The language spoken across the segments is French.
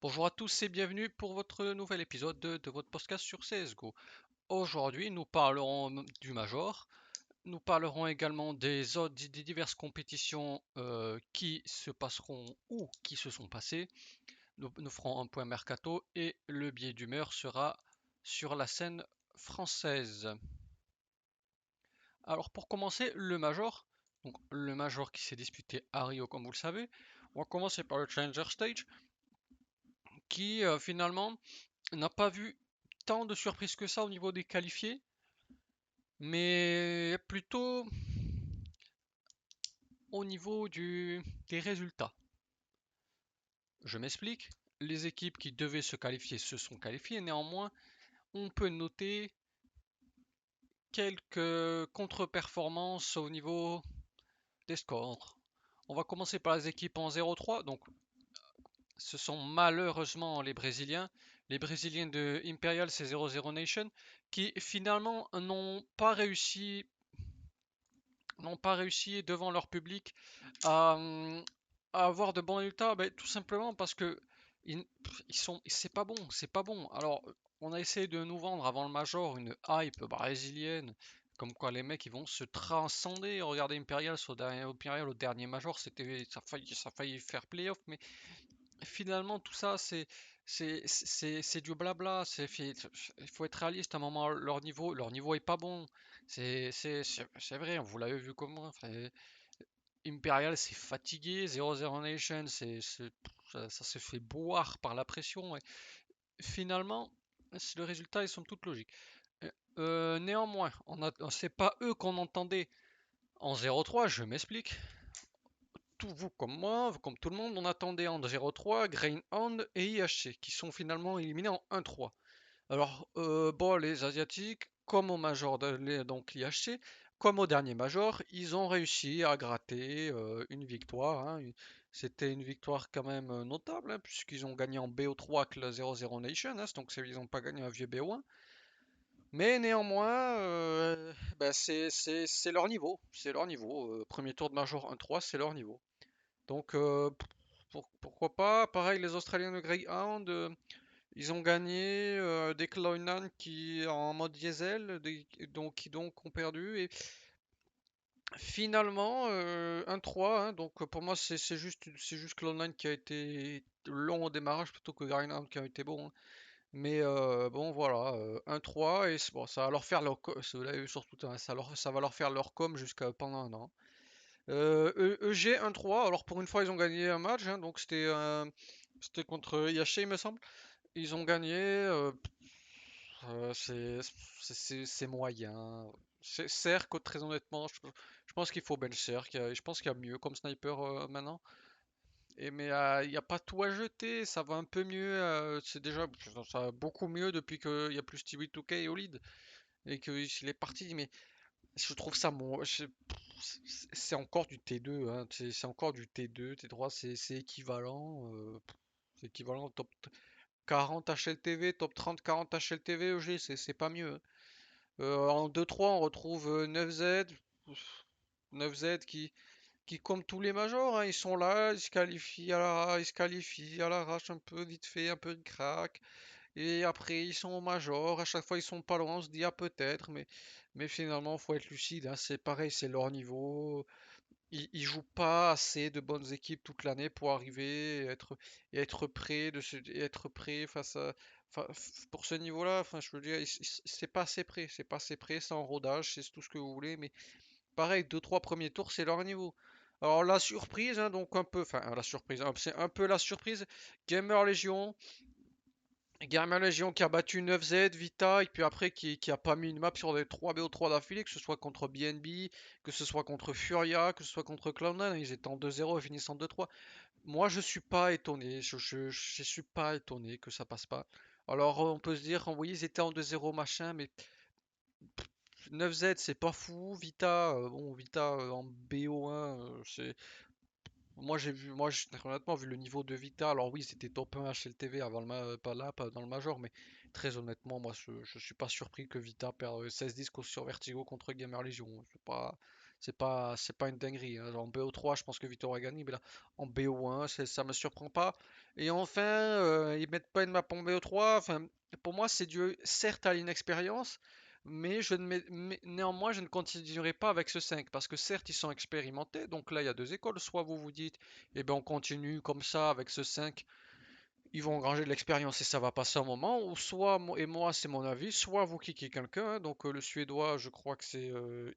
Bonjour à tous et bienvenue pour votre nouvel épisode de votre podcast sur CSGO. Aujourd'hui, nous parlerons du Major. Nous parlerons également des diverses compétitions qui se passeront ou qui se sont passées. Nous ferons un point mercato et le billet d'humeur sera sur la scène française. Alors pour commencer, le Major. Donc le Major qui s'est disputé à Rio comme vous le savez. On va commencer par le Challenger Stage qui finalement n'a pas vu tant de surprises que ça au niveau des qualifiés, mais plutôt au niveau des résultats. Je m'explique. Les équipes qui devaient se qualifier se sont qualifiées. Néanmoins, on peut noter quelques contre-performances au niveau des scores. On va commencer par les équipes en 0-3. Donc, ce sont malheureusement les Brésiliens. Les Brésiliens de Imperial, c'est 0-0 Nation, qui finalement n'ont pas réussi devant leur public à, à avoir de bons résultats, ben, tout simplement parce que c'est pas bon, c'est pas bon. Alors, on a essayé de nous vendre avant le Major une hype brésilienne, comme quoi les mecs ils vont se transcender. Regardez Imperial au dernier Major, ça a failli faire playoff, mais finalement tout ça c'est du blabla. Il faut être réaliste à un moment. Leur niveau est pas bon. C'est vrai, vous l'avez vu comment. Enfin, Imperial s'est fatigué, 0-0 Nation, ça se fait boire par la pression. Et finalement, le résultat est somme toute logique. Néanmoins, c'est pas eux qu'on entendait en 0-3, je m'explique. Tout vous comme moi, comme tout le monde, on attendait en 0-3 Greyhound et IHC qui sont finalement éliminés en 1-3. Alors, bon, les Asiatiques, comme au Major, donc l'IHC, comme au dernier Major, ils ont réussi à gratter une victoire, hein. C'était une victoire quand même notable, hein, puisqu'ils ont gagné en BO3 avec le 0-0 Nation, hein, donc ils n'ont pas gagné un vieux BO1. Mais néanmoins, ben, c'est leur niveau. C'est leur niveau. Premier tour de Major 1-3, c'est leur niveau. Donc, pourquoi pas? Pareil, les Australiens de Greyhound. Ils ont gagné des Cloynan qui en mode diesel, qui donc ont perdu. Et finalement, 1-3, hein, donc pour moi c'est juste Cloud9 qui a été long au démarrage plutôt que Grindhound qui a été bon, hein. Mais bon voilà, 1-3 et bon, ça va leur faire vous l'avez vu surtout, hein, ça va leur faire leur com jusqu'à pendant un an. EG 1-3, alors pour une fois ils ont gagné un match, hein, donc c'était contre IHC il me semble. Ils ont gagné. C'est moyen. Cerc, très honnêtement, je pense qu'il faut bench Cerc. Je pense qu'il y a mieux comme sniper maintenant. Mais il n'y a pas tout à jeter. Ça va un peu mieux. Ça va beaucoup mieux depuis qu'il n'y a plus Stevie 2K au lead. Et qu'il est parti. Mais je trouve ça. C'est encore du T2, hein. C'est encore du T2. T3, c'est équivalent. C'est équivalent top 40 HLTV, top 30 40 HLTV EG, c'est pas mieux, hein. En 2-3, on retrouve 9Z. 9Z qui, comme tous les majors, hein, ils sont là, ils se qualifient à l'arrache un peu vite fait, un peu de crack. Et après, ils sont au major. À chaque fois, ils sont pas loin. On se dit, ah, peut-être. Mais finalement, faut être lucide, hein. C'est pareil, c'est leur niveau. Ils jouent pas assez de bonnes équipes toute l'année pour arriver et être prêt être prêt pour ce niveau-là. Enfin, je veux dire, c'est pas assez prêt, c'est pas assez prêt, c'est en rodage, c'est tout ce que vous voulez, mais pareil, deux trois premiers tours, c'est leur niveau. Alors la surprise, hein, donc un peu, enfin la surprise, hein, c'est un peu la surprise. Gamer Legion, Gamer Legion qui a battu 9Z, Vita, et puis après qui a pas mis une map sur des 3 BO3 d'affilée, que ce soit contre BNB, que ce soit contre Furia, que ce soit contre Cloud9, ils étaient en 2-0 et finissant en 2-3. Moi je suis pas étonné, je suis pas étonné que ça passe pas. Alors on peut se dire, oui ils étaient en 2-0 machin, mais 9Z c'est pas fou, Vita, bon Vita en BO1, très honnêtement, vu le niveau de Vita, alors oui, c'était top 1 HLTV avant pas là, pas dans le Major, mais très honnêtement, moi, je suis pas surpris que Vita perde 16-10 sur Vertigo contre Gamer Legion. C'est pas une dinguerie, hein. En BO3, je pense que Victor a gagné, mais là, en BO1, ça me surprend pas. Et enfin, ils mettent pas une map en BO3. Enfin, pour moi, c'est dû certes à l'inexpérience, mais néanmoins, je ne continuerai pas avec ce 5 parce que certes, ils sont expérimentés. Donc là, il y a deux écoles. Soit vous vous dites, eh ben, on continue comme ça avec ce 5, ils vont engranger de l'expérience et ça va passer un moment, ou soit, et moi c'est mon avis, soit vous kickez quelqu'un, hein. Donc le suédois, je crois que c'est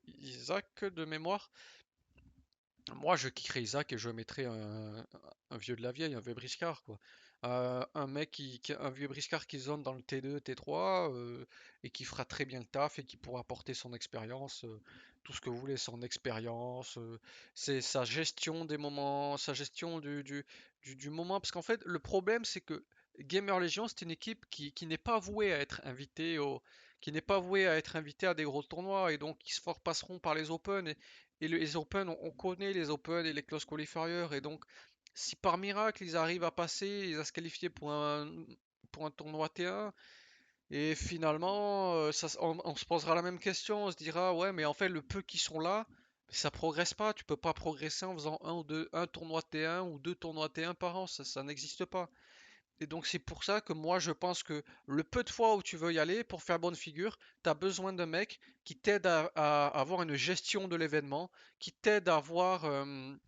Isaac de mémoire. Moi je kickerai Isaac et je mettrai un vieux de la vieille, un vieux briscard quoi. Un mec un vieux briscard qui zone dans le T2, T3 et qui fera très bien le taf et qui pourra apporter son expérience, tout ce que vous voulez, son expérience, c'est sa gestion des moments, sa gestion du moment. Parce qu'en fait, le problème, c'est que Gamer Legion, c'est une équipe qui n'est pas vouée à être invitée qui n'est pas vouée à être invitée à des gros tournois et donc qui se passeront par les Open. Et les Open, on connaît les Open et les close qualifiers et donc si par miracle ils arrivent à passer et à se qualifier pour un tournoi T1, et finalement on se posera la même question, on se dira ouais mais en fait le peu qui sont là, ça progresse pas, tu peux pas progresser en faisant un tournoi T1 ou deux tournois T1 par an, ça n'existe pas. Et donc c'est pour ça que moi je pense que le peu de fois où tu veux y aller pour faire bonne figure, tu as besoin d'un mec qui t'aide à avoir une gestion de l'événement, qui t'aide à avoir, on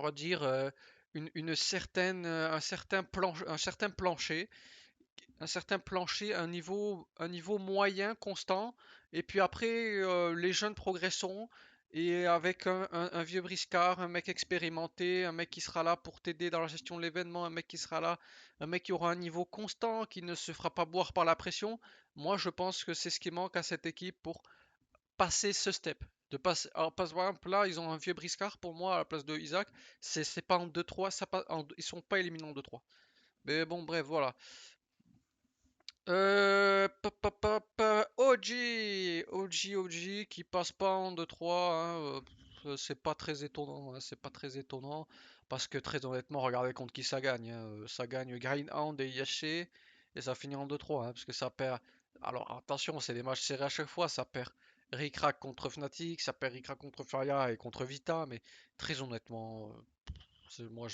va dire, une certaine, un certain plancher, un niveau moyen constant. Et puis après, les jeunes progresseront. Et avec un vieux briscard, un mec expérimenté, un mec qui sera là pour t'aider dans la gestion de l'événement, un mec qui sera là, un mec qui aura un niveau constant, qui ne se fera pas boire par la pression. Moi, je pense que c'est ce qui manque à cette équipe pour passer ce step. De passer, alors, par exemple, là, ils ont un vieux briscard pour moi à la place de Isaac. C'est pas en 2-3, ils sont pas éliminés en 2-3. Mais bon, bref, voilà. OG qui passe pas en 2-3, hein, c'est pas très étonnant, hein, c'est pas très étonnant parce que très honnêtement, regardez contre qui ça gagne, hein, ça gagne Grindhound et IHC et ça finit en 2-3, hein, parce que ça perd. Alors attention, c'est des matchs serrés à chaque fois, ça perd Ricrac contre Fnatic, ça perd Ricrac contre Furia et contre Vita, mais très honnêtement, moi,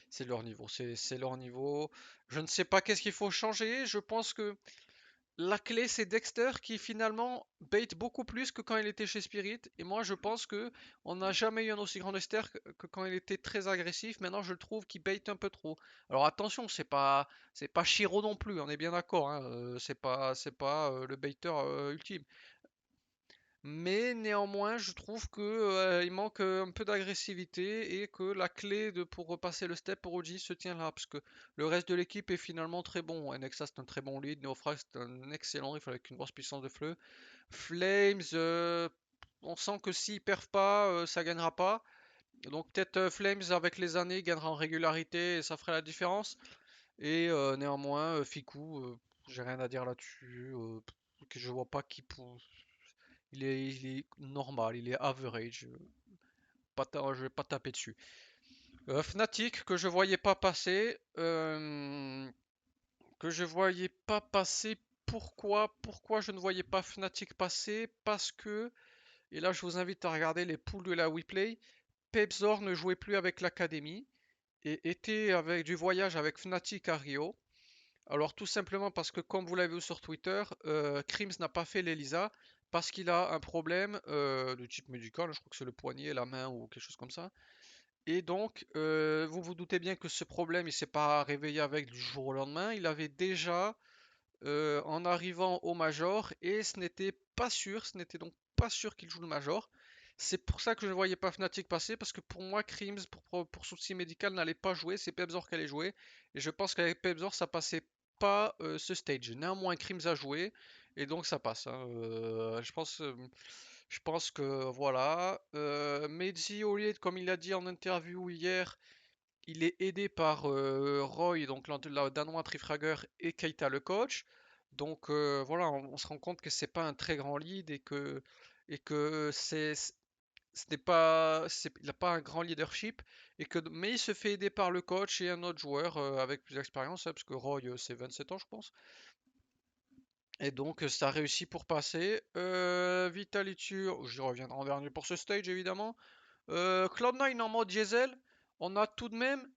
c'est leur niveau. C'est leur niveau. Je ne sais pas qu'est-ce qu'il faut changer. Je pense que la clé, c'est Dexter qui finalement bait beaucoup plus que quand il était chez Spirit. Et moi, je pense que on n'a jamais eu un aussi grand Dexter que quand il était très agressif. Maintenant, je le trouve qu'il bait un peu trop. Alors attention, c'est pas Shiro non plus. On est bien d'accord, hein, c'est pas le baiter ultime. Mais néanmoins, je trouve que il manque un peu d'agressivité et que la clé pour repasser le step pour OG se tient là, parce que le reste de l'équipe est finalement très bon. NXA c'est un très bon lead, Neofrax c'est un excellent rifle avec une grosse puissance de feu. Flames, on sent que s'ils perdent pas, ça gagnera pas. Donc peut-être Flames avec les années gagnera en régularité et ça ferait la différence. Et néanmoins, Fiku, j'ai rien à dire là-dessus. Que je vois pas il est normal, il est average. Je vais pas taper dessus. Fnatic que je voyais pas passer. Que je voyais pas passer. Pourquoi je ne voyais pas Fnatic passer? Parce que, et là je vous invite à regarder les poules de la WePlay, Pepzor ne jouait plus avec l'académie et était avec du voyage avec Fnatic à Rio. Alors tout simplement parce que comme vous l'avez vu sur Twitter, Krims n'a pas fait l'ELISA parce qu'il a un problème de type médical, je crois que c'est le poignet, la main ou quelque chose comme ça. Et donc vous vous doutez bien que ce problème il s'est pas réveillé avec du jour au lendemain, il avait déjà en arrivant au Major et ce n'était donc pas sûr qu'il joue le Major. C'est pour ça que je ne voyais pas Fnatic passer, parce que pour moi, Krims, pour souci médical, n'allait pas jouer, c'est Pepzor qui allait jouer. Et je pense qu'avec Pepzor, ça passait pas ce stage. Néanmoins, Krims a joué, et donc ça passe, hein. Je pense que voilà. Mehdi Oliet, comme il a dit en interview hier, il est aidé par Roy, donc le Danois Trifrager, et Keita le coach. Donc voilà, on se rend compte que c'est pas un très grand lead et que ce n'est pas, il n'a pas un grand leadership mais il se fait aider par le coach et un autre joueur avec plus d'expérience, hein, parce que Roy c'est 27 ans je pense. Et donc ça a réussi pour passer. Vitality, j'y reviendrai en dernier pour ce stage évidemment. Cloud9 en mode diesel, on a tout de même,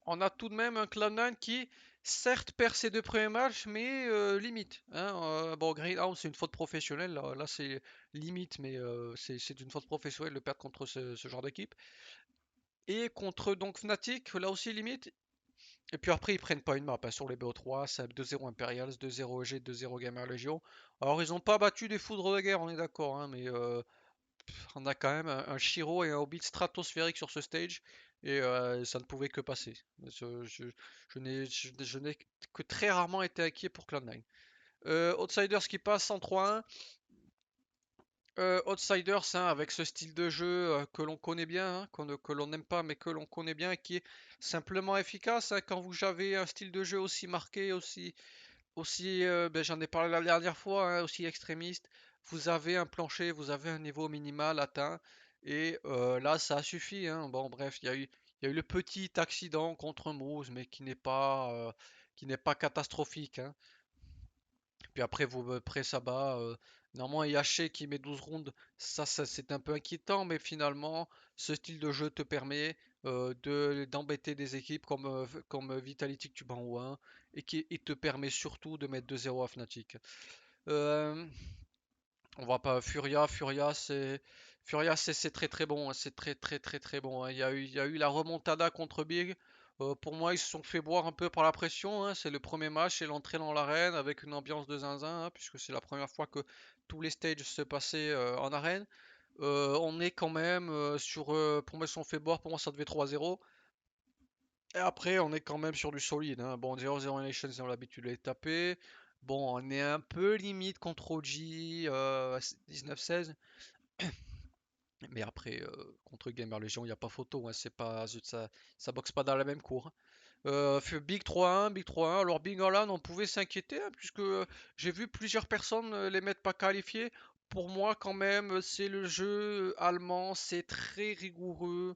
on a tout de même un Cloud9 qui certes perd ses deux premiers matchs, mais limite, hein. Bon, Greenhouse c'est une faute professionnelle, là, c'est limite, mais c'est une faute professionnelle de perdre contre ce genre d'équipe. Et contre donc Fnatic, là aussi limite. Et puis après, ils prennent pas une map hein, sur les BO3, c'est 2-0 Imperials, 2-0 EG, 2-0 Gamer Legion. Alors, ils ont pas battu des foudres de guerre, on est d'accord, hein, mais on a quand même un Shiro et un Hobbit stratosphérique sur ce stage, et ça ne pouvait que passer. Je n'ai que très rarement été inquiet pour Cloud9. Outsiders qui passe en 3-1. Outsiders, hein, avec ce style de jeu que l'on connaît bien, hein, que l'on n'aime pas, mais que l'on connaît bien et qui est simplement efficace, hein. Quand vous avez un style de jeu aussi marqué, ben, j'en ai parlé la dernière fois, hein, aussi extrémiste, vous avez un plancher, vous avez un niveau minimal atteint, et là, ça a suffi, hein. Bon, bref, il y a eu le petit accident contre Moose, mais qui n'est pas catastrophique, hein. Puis après, après ça bat. Normalement, Yaché qui met 12 rounds, c'est un peu inquiétant, mais finalement, ce style de jeu te permet d'embêter des équipes comme Vitality que tu bats en 1 et qui et te permet surtout de mettre 2-0 à Fnatic. Euh, on va pas Furia c'est très très bon, hein, c'est très très très très bon, hein. Il y a eu la remontada contre Big. Pour moi, ils se sont fait boire un peu par la pression, hein. C'est le premier match et l'entrée dans l'arène avec une ambiance de zinzin, hein, puisque c'est la première fois que tous les stages se passaient en arène. On est quand même pour moi, ils se sont fait boire. Pour moi, ça devait 3-0. Et après, on est quand même sur du solide, hein. Bon, 0-0 Nations, ils ont l'habitude de les taper. Bon, on est un peu limite contre OG 19-16. Mais après, contre Gamer Legion, il n'y a pas photo, hein. C'est pas, ça boxe pas dans la même cour. Fait Big 3-1, Big 3-1. Alors Big Holland, on pouvait s'inquiéter, hein, puisque j'ai vu plusieurs personnes les mettre pas qualifiés. Pour moi, quand même, c'est le jeu allemand, c'est très rigoureux.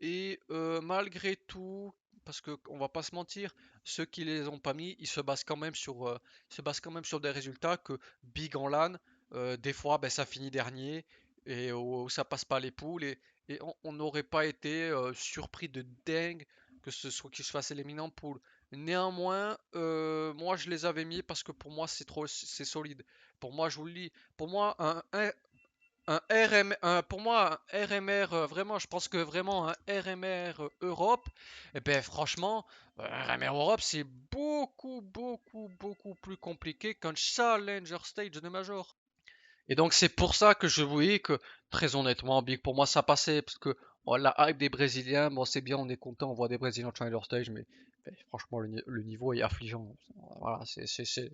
Et malgré tout, parce que on va pas se mentir, ceux qui les ont pas mis, ils se basent quand même sur des résultats que Big en LAN, des fois, ben, ça finit dernier et où ça passe pas les poules et on n'aurait pas été surpris de dingue que ce soit qu'ils se fassent éliminer en poule. Néanmoins, moi je les avais mis parce que pour moi c'est solide. Pour moi, je vous le dis, pour moi un RM, pour moi un RMR vraiment, je pense que vraiment un RMR Europe, et ben franchement, un RMR Europe c'est beaucoup plus compliqué qu'un Challenger Stage de Major. Et donc c'est pour ça que je voyais que très honnêtement, Big pour moi ça passait parce que bon, la hype des Brésiliens, bon c'est bien, on est content, on voit des Brésiliens sur leur stage, mais franchement le niveau est affligeant. Voilà, c'est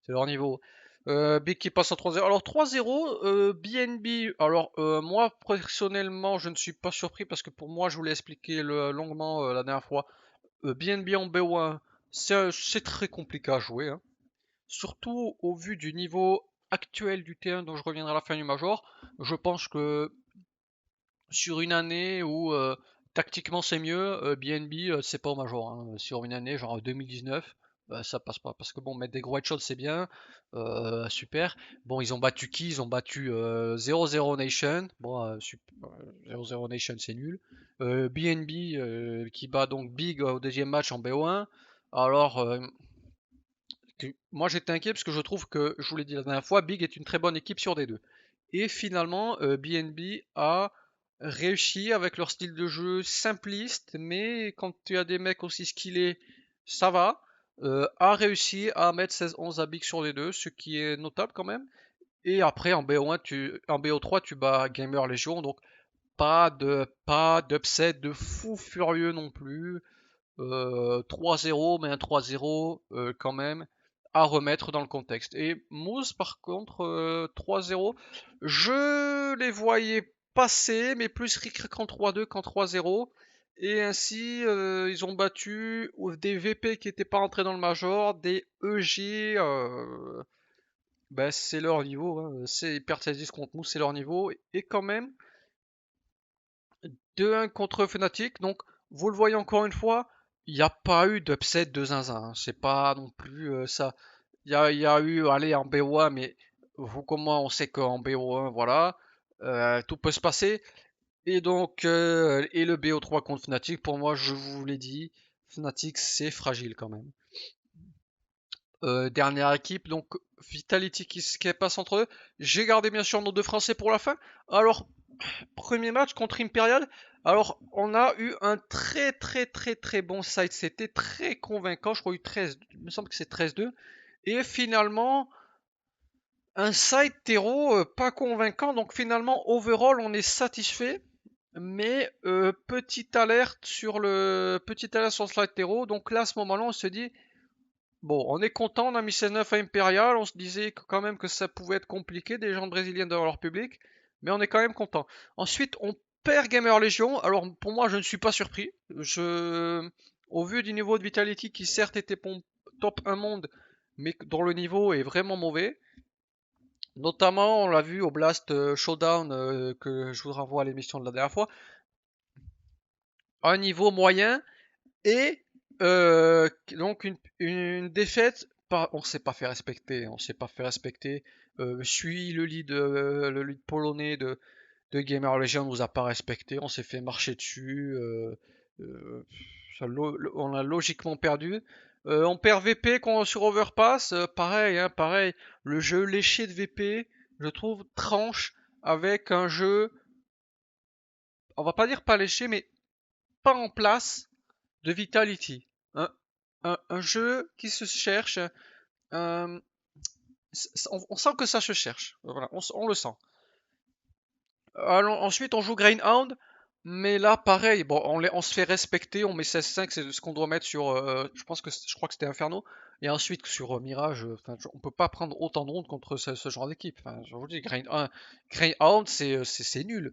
leur niveau. Big qui passe à 3-0. Alors 3-0, BNB. Alors moi personnellement je ne suis pas surpris parce que pour moi je vous l'ai expliqué longuement la dernière fois. BNB en B1, c'est très compliqué à jouer, hein. Surtout au vu du niveau actuel du terrain dont je reviendrai à la fin du Major, je pense que sur une année où tactiquement c'est mieux, BNB c'est pas au Major, hein. Sur une année genre 2019, ça passe pas. Parce que bon, mettre des gros headshots c'est bien, super. Bon, ils ont battu qui? Ils ont battu 0-0 Nation. Bon, 0-0 Nation c'est nul. BNB qui bat donc Big au deuxième match en BO1. Alors, moi j'étais inquiet parce que je trouve que, je vous l'ai dit la dernière fois, Big est une très bonne équipe sur des deux. Et finalement, BNB a réussi avec leur style de jeu simpliste, mais quand tu as des mecs aussi skillés, ça va. A réussi à mettre 16-11 à Big sur les deux, ce qui est notable quand même. Et après en BO1, en BO3, tu bats Gamer Legion, donc pas d'upset de fou furieux non plus. 3-0, mais un 3-0 quand même à remettre dans le contexte. Et Moose, par contre, 3-0, je les voyais passer, mais plus ric en 3-2 qu'en 3-0. Et ainsi, ils ont battu des VP qui n'étaient pas entrés dans le Major, des EG, ben, c'est leur niveau, hein. C'est perdre 16 contre Moose, c'est leur niveau. Et quand même, 2-1 contre Fnatic. Donc, vous le voyez encore une fois, il n'y a pas eu d'upset de zinzin, hein. C'est pas non plus ça. Il y a eu, allez, en BO1, mais vous, comment on sait qu'en BO1, voilà, tout peut se passer. Et donc, et le BO3 contre Fnatic, pour moi, je vous l'ai dit, Fnatic, c'est fragile quand même. Dernière équipe, donc Vitality qui passe entre eux. J'ai gardé bien sûr nos deux Français pour la fin. Alors, premier match contre Imperial. Alors, on a eu un très très très très bon side. C'était très convaincant. Je crois eu 13. Il me semble que c'est 13-2. Et finalement, un side terreau pas convaincant. Donc finalement, overall, on est satisfait. Mais petite alerte sur le slide terreau. Donc là, à ce moment-là, on se dit, bon, on est content, on a mis ces 9 à Imperial, on se disait quand même que ça pouvait être compliqué, des gens brésiliens dans leur public, mais on est quand même content. Ensuite, on perd Gamer Legion, alors pour moi je ne suis pas surpris. Au vu du niveau de Vitality qui certes était top 1 monde, mais dont le niveau est vraiment mauvais. Notamment, on l'a vu au Blast Showdown que je vous renvoie à l'émission de la dernière fois, un niveau moyen. Et donc une défaite, on s'est pas fait respecter, on s'est pas fait respecter. Suis le lead polonais de Gamer Legion nous a pas respecté, on s'est fait marcher dessus, euh, on a logiquement perdu. On perd VP sur Overpass, pareil, hein, pareil. Le jeu léché de VP, je trouve tranche avec un jeu, on va pas dire pas léché, mais pas en place de Vitality. Un, un jeu qui se cherche. euh, on sent que ça se cherche. Voilà, on le sent. Alors, ensuite, on joue Greyhound. Mais là, pareil, bon, on se fait respecter, on met 16-5, c'est ce qu'on doit mettre sur. Je crois que c'était Inferno. Et ensuite, sur Mirage, enfin, on peut pas prendre autant de rondes contre ce genre d'équipe. Enfin, je vous dis, Greyhound, c'est nul.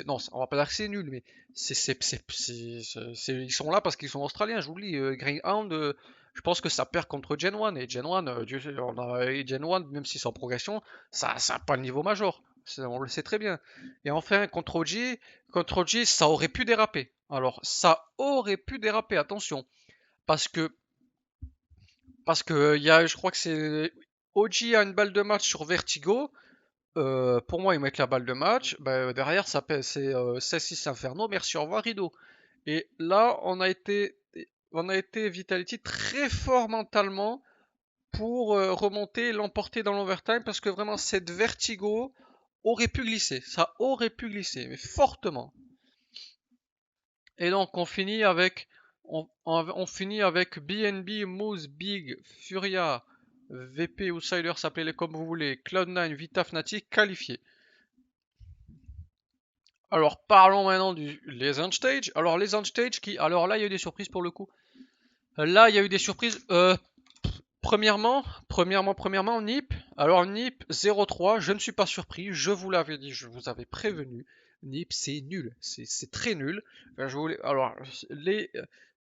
Non, on va pas dire que c'est nul, mais ils sont là parce qu'ils sont australiens. Je vous le dis, Greyhound, je pense que ça perd contre Gen 1. Et Gen 1, Gen 1, même si c'est en progression, ça a pas le niveau major. On le sait très bien. Et enfin, contre OG, ça aurait pu déraper. Alors, ça aurait pu déraper, attention. Parce que, je crois que c'est OG a une balle de match sur Vertigo. Pour moi, ils mettent la balle de match. Ben, derrière, c'est 16-6 Inferno. Merci, au revoir, Rideau. Et là, on a été Vitality très fort mentalement pour remonter et l'emporter dans l'overtime parce que vraiment, cette Vertigo aurait pu glisser. Ça aurait pu glisser, mais fortement. Et donc on finit avec BNB, Moose, Big, Furia, VP, Outsiders, appelez-les comme vous voulez, Cloud9, Vita, Fnatic, qualifiés. Alors parlons maintenant les Stage. Alors les Stage alors là il y a eu des surprises pour le coup. Là il y a eu des surprises. Premièrement, NiP. Alors NiP 0-3, je ne suis pas surpris, je vous l'avais dit, je vous avais prévenu. NiP c'est nul, c'est très nul. Alors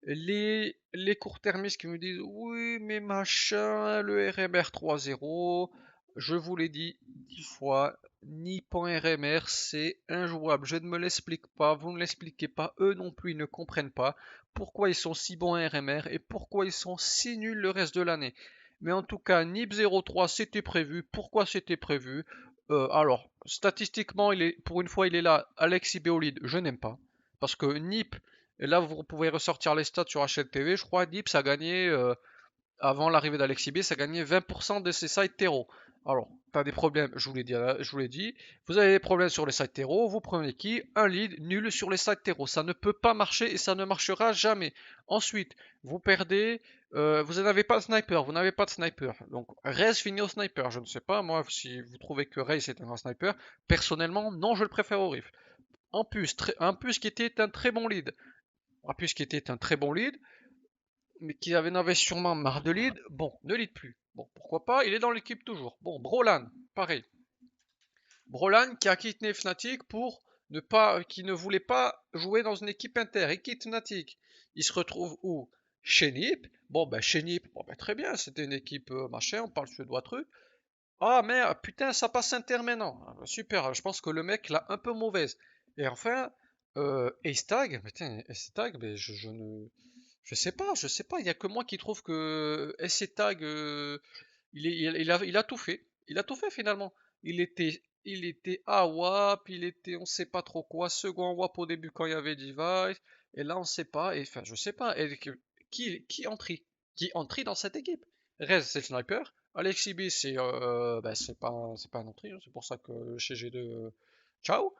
les court-termistes qui me disent oui mais machin, le RMR 3-0, je vous l'ai dit 10 fois, NiP en RMR c'est injouable. Je ne me l'explique pas, vous ne l'expliquez pas, eux non plus ils ne comprennent pas pourquoi ils sont si bons en RMR et pourquoi ils sont si nuls le reste de l'année. Mais en tout cas, NIP 03, c'était prévu. Pourquoi c'était prévu? Alors, statistiquement, pour une fois, il est là. Alexis Béolide, je n'aime pas. Parce que NIP, et là, vous pouvez ressortir les stats sur HLTV, je crois, NIP, ça a gagné avant l'arrivée d'Alexis B, ça gagnait 20% de ses sites terreau. Alors, pas des problèmes, je vous l'ai dit. Vous avez des problèmes sur les sites terreau, vous prenez qui? Un lead nul sur les sites terreau. Ça ne peut pas marcher et ça ne marchera jamais. Ensuite, vous perdez, vous n'avez pas de sniper, vous n'avez pas de sniper. Donc, Rez finit au sniper. Je ne sais pas, moi, si vous trouvez que Rez est un sniper. Personnellement, non, je le préfère au Rift. En plus, qui était un très bon lead. En plus, qui était un très bon lead, mais n'avait sûrement marre de lead. Bon, ne lead plus. Bon, pourquoi pas, il est dans l'équipe toujours. Bon, Brolan, pareil. Brolan qui a quitté Fnatic qui ne voulait pas jouer dans une équipe inter. Il quitte Fnatic. Il se retrouve où? Chez NiP. Bon, ben chez NiP, bon, ben, très bien, c'était une équipe machin, on parle suédois truc. Ah merde, putain, ça passe inter maintenant. Ah, bah, super, je pense que le mec l'a un peu mauvaise. Et enfin, Ace Tag, putain, Ace Tag, mais je ne. Je sais pas, il y a que moi qui trouve que SC Tag, il a tout fait. Il a tout fait finalement. Il était AWAP, il était on sait pas trop quoi, second WAP au début quand il y avait Device, et là on sait pas, et enfin je sais pas, qui entry? Qui entry dans cette équipe? Rez c'est le sniper, Alexis B c'est pas un entry, hein, c'est pour ça que chez G2, ciao.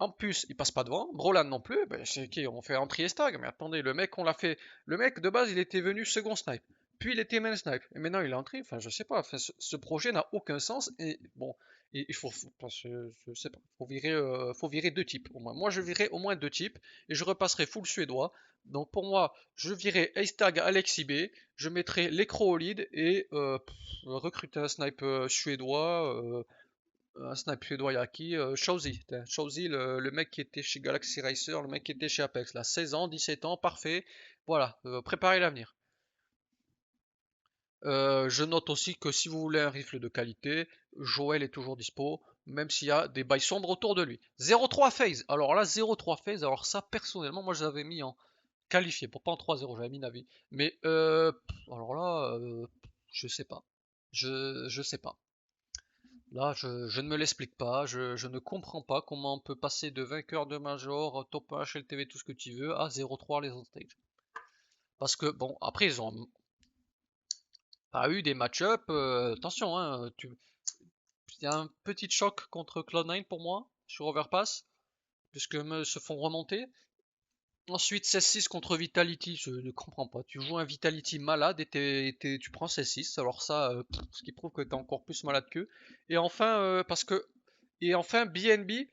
En plus, il passe pas devant. Brolan non plus. Ben, c'est qui? On fait un Triestag. Mais attendez, le mec, on l'a fait. Le mec, de base, il était venu second snipe. Puis il était main snipe. Et maintenant, il est entré. Enfin, je sais pas. Enfin, ce projet n'a aucun sens. Et bon, il faut. Parce que, je sais pas. Faut virer deux types au moins. Moi, je virerai au moins deux types. Et je repasserai full suédois. Donc pour moi, je virerai Ace-Tag Alexis B. Je mettrai l'écro au lead. Et recruter un snipe suédois. Un snipe suédois Yaki, Shouzy, Shouzy, le mec qui était chez Galaxy Racer, le mec qui était chez Apex, là, 16 ans, 17 ans, parfait, voilà, préparez l'avenir. Je note aussi que si vous voulez un rifle de qualité, Joël est toujours dispo, même s'il y a des bails sombres autour de lui. 0,3 phase, alors là 0,3 phase, alors ça personnellement moi je l'avais mis en qualifié, pour pas en 3-0, j'avais mis Navi. Mais alors là, je sais pas. Je sais pas. Là, je ne me l'explique pas, je ne comprends pas comment on peut passer de vainqueur de Major, top 1 HLTV, tout ce que tu veux, à 0-3 les on stage. Parce que, bon, après, ils ont pas eu des match-up, attention, hein, il y a un petit choc contre Cloud9 pour moi, sur Overpass, puisque me se font remonter. Ensuite, 16-6 contre Vitality, je ne comprends pas. Tu joues un Vitality malade et tu prends 16-6, alors ça, ce qui prouve que tu es encore plus malade qu'eux. Et enfin, Et enfin, BNB,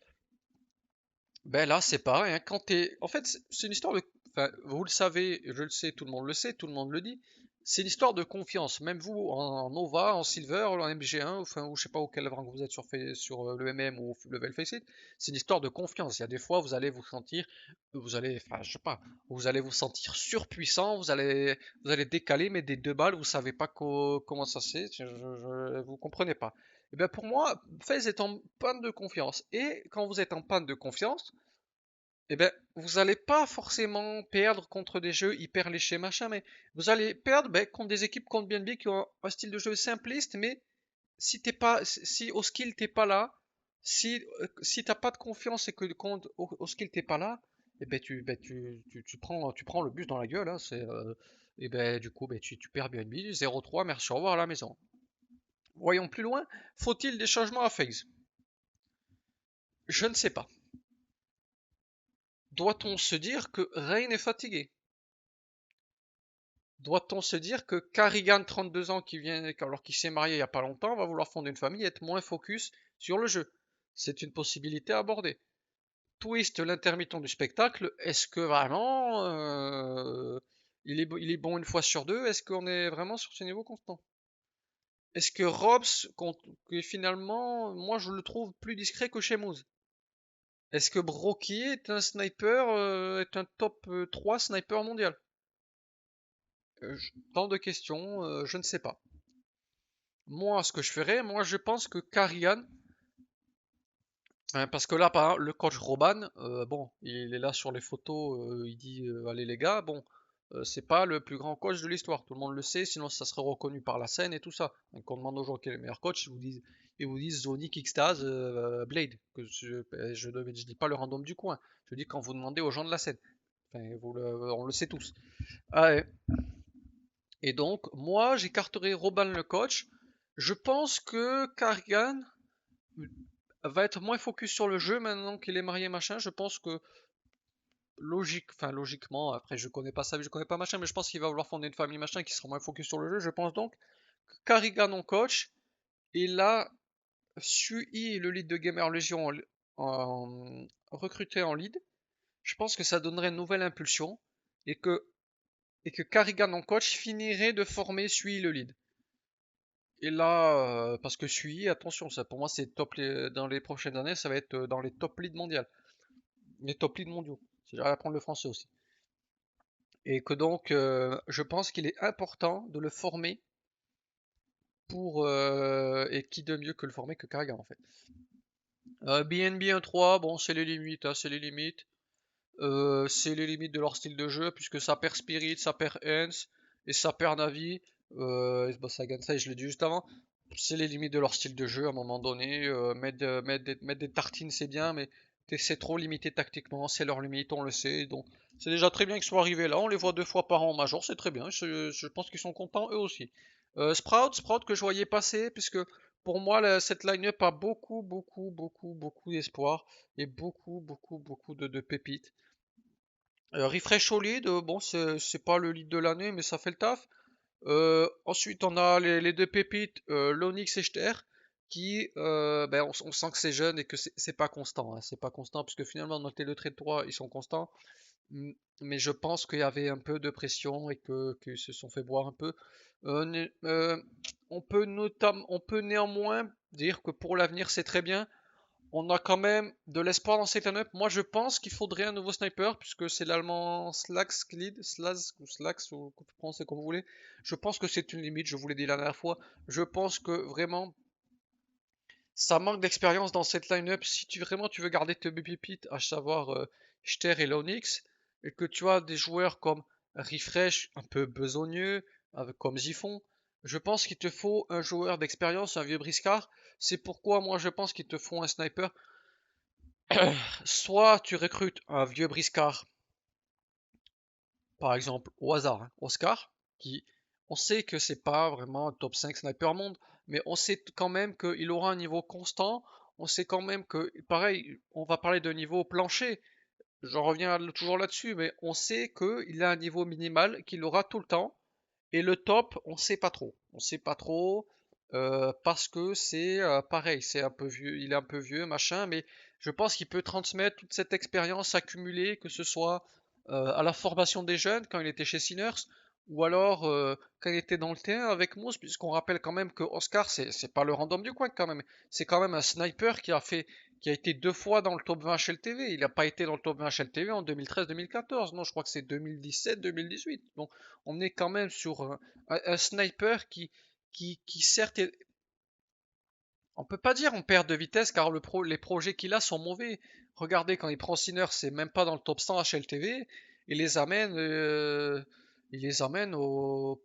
ben là, c'est pareil, hein. En fait, c'est une histoire de. Enfin, vous le savez, je le sais, tout le monde le sait, tout le monde le dit. C'est une histoire de confiance. Même vous, en Nova, en Silver, en MG1, enfin, ou je sais pas auquel rang vous êtes sur le MM ou Level Faceit, c'est une histoire de confiance. Il y a des fois, vous allez vous sentir, enfin, je sais pas, vous allez vous sentir surpuissant, vous allez décaler, mais des deux balles, vous savez pas comment ça c'est, vous comprenez pas. Et bien pour moi, FaZe est en panne de confiance. Et quand vous êtes en panne de confiance, eh ben, vous allez pas forcément perdre contre des jeux hyper léchés, machin, mais vous allez perdre contre des équipes contre BNB qui ont un style de jeu simpliste, mais si au skill t'es pas là, si t'as pas de confiance et que au skill t'es pas là, eh ben tu prends le bus dans la gueule, hein, et ben du coup tu perds BNB 0-3, merci, au revoir à la maison. Voyons plus loin, faut-il des changements à FaZe? Je ne sais pas. Doit-on se dire que Rain est fatigué? Doit-on se dire que Carrigan, 32 ans, alors qu'il s'est marié il n'y a pas longtemps, va vouloir fonder une famille et être moins focus sur le jeu? C'est une possibilité à aborder. Twist, l'intermittent du spectacle, est-ce que vraiment il est bon une fois sur deux? Est-ce qu'on est vraiment sur ce niveau constant? Est-ce que Robs, que finalement, moi je le trouve plus discret que Shemouz? Est-ce que Brocky est un sniper, est un top 3 sniper mondial? Tant de questions, je ne sais pas. Moi, ce que je ferais, moi je pense que Carrigan, hein, parce que là, par exemple, le coach Roban, bon, il est là sur les photos, il dit allez les gars, bon, c'est pas le plus grand coach de l'histoire, tout le monde le sait, sinon ça serait reconnu par la scène et tout ça. Donc on demande aux gens quel est le meilleur coach, ils vous disent Zony, Kickstaz, Blade, que je dis pas le random du coin, je dis quand vous demandez aux gens de la scène. Enfin, on le sait tous. Ah, ouais. Et donc, moi, j'écarterai Robin le coach. Je pense que Carrigan va être moins focus sur le jeu maintenant qu'il est marié, machin. Je pense que logiquement, après je connais pas sa vie, je connais pas machin, mais je pense qu'il va vouloir fonder une famille, machin, qui sera moins focus sur le jeu. Je pense donc que Carrigan en coach, et là, Sui, le lead de Gamer Legion, recruté en lead. Je pense que ça donnerait une nouvelle impulsion et que, et que Carrigan en coach finirait de former Sui le lead. Et là, parce que Sui, attention, ça pour moi c'est dans les prochaines années, ça va être dans les top leads mondiales, les top leads mondiaux. C'est à apprendre le français aussi. Et que donc, je pense qu'il est important de le former et qui de mieux que le former que Carragher en fait. BNB 1-3, bon, c'est les limites, hein, c'est les limites. C'est les limites de leur style de jeu, puisque ça perd Spirit, ça perd Hens, et ça perd Navi. Bah, ça gagne ça, et je l'ai dit juste avant. C'est les limites de leur style de jeu à un moment donné. Mettre des tartines, c'est bien, mais c'est trop limité tactiquement, c'est leur limite, on le sait. Donc c'est déjà très bien qu'ils soient arrivés là. On les voit 2 fois par an en Major, c'est très bien. Je pense qu'ils sont contents eux aussi. Sprout que je voyais passer, puisque pour moi cette line-up a beaucoup d'espoir et beaucoup de pépites. Refresh solide, bon, c'est pas le lead de l'année, mais ça fait le taf. Ensuite, on a les deux pépites, Lonix et Chter, qui, ben, on sent que c'est jeune et que c'est pas constant, hein. C'est pas constant, puisque finalement, dans le Trade 3, ils sont constants. Mais je pense qu'il y avait un peu de pression et qu'ils se sont fait boire un peu. On peut néanmoins dire que pour l'avenir, c'est très bien. On a quand même de l'espoir dans cette line-up. Moi, je pense qu'il faudrait un nouveau sniper, puisque c'est l'allemand Slax ou Slax, ou vous prononcez comme vous voulez. Je pense que c'est une limite, je vous l'ai dit la dernière fois. Je pense que vraiment, ça manque d'expérience dans cette line-up. Si vraiment tu veux garder tes baby pit, à savoir Ster et Lonix, et que tu as des joueurs comme Refresh, un peu besogneux, comme Ziphon, je pense qu'il te faut un joueur d'expérience, un vieux briscard. C'est pourquoi moi je pense qu'il te faut un sniper. Soit tu recrutes un vieux briscard, par exemple au hasard, hein, Oscar, qui on sait que c'est pas vraiment un top 5 sniper monde, mais on sait quand même qu'il aura un niveau constant. On sait quand même que, pareil, on va parler de niveau plancher. Je reviens toujours là-dessus, mais on sait qu'il a un niveau minimal qu'il aura tout le temps. Et le top, on sait pas trop. On sait pas trop parce que c'est pareil, c'est un peu vieux, il est un peu vieux, machin, mais je pense qu'il peut transmettre toute cette expérience accumulée, que ce soit à la formation des jeunes quand il était chez Sinners, ou alors quand il était dans le terrain avec Moose, puisqu'on rappelle quand même que Oscar, c'est pas le random du coin quand même, c'est quand même un sniper qui a été 2 fois dans le top 20 HLTV. Il n'a pas été dans le top 20 HLTV en 2013-2014, non, je crois que c'est 2017-2018. Donc on est quand même sur un sniper qui certes, on peut pas dire on perd de vitesse car les projets qu'il a sont mauvais. Regardez, quand il prend Sinner, c'est même pas dans le top 100 HLTV, il les amène aux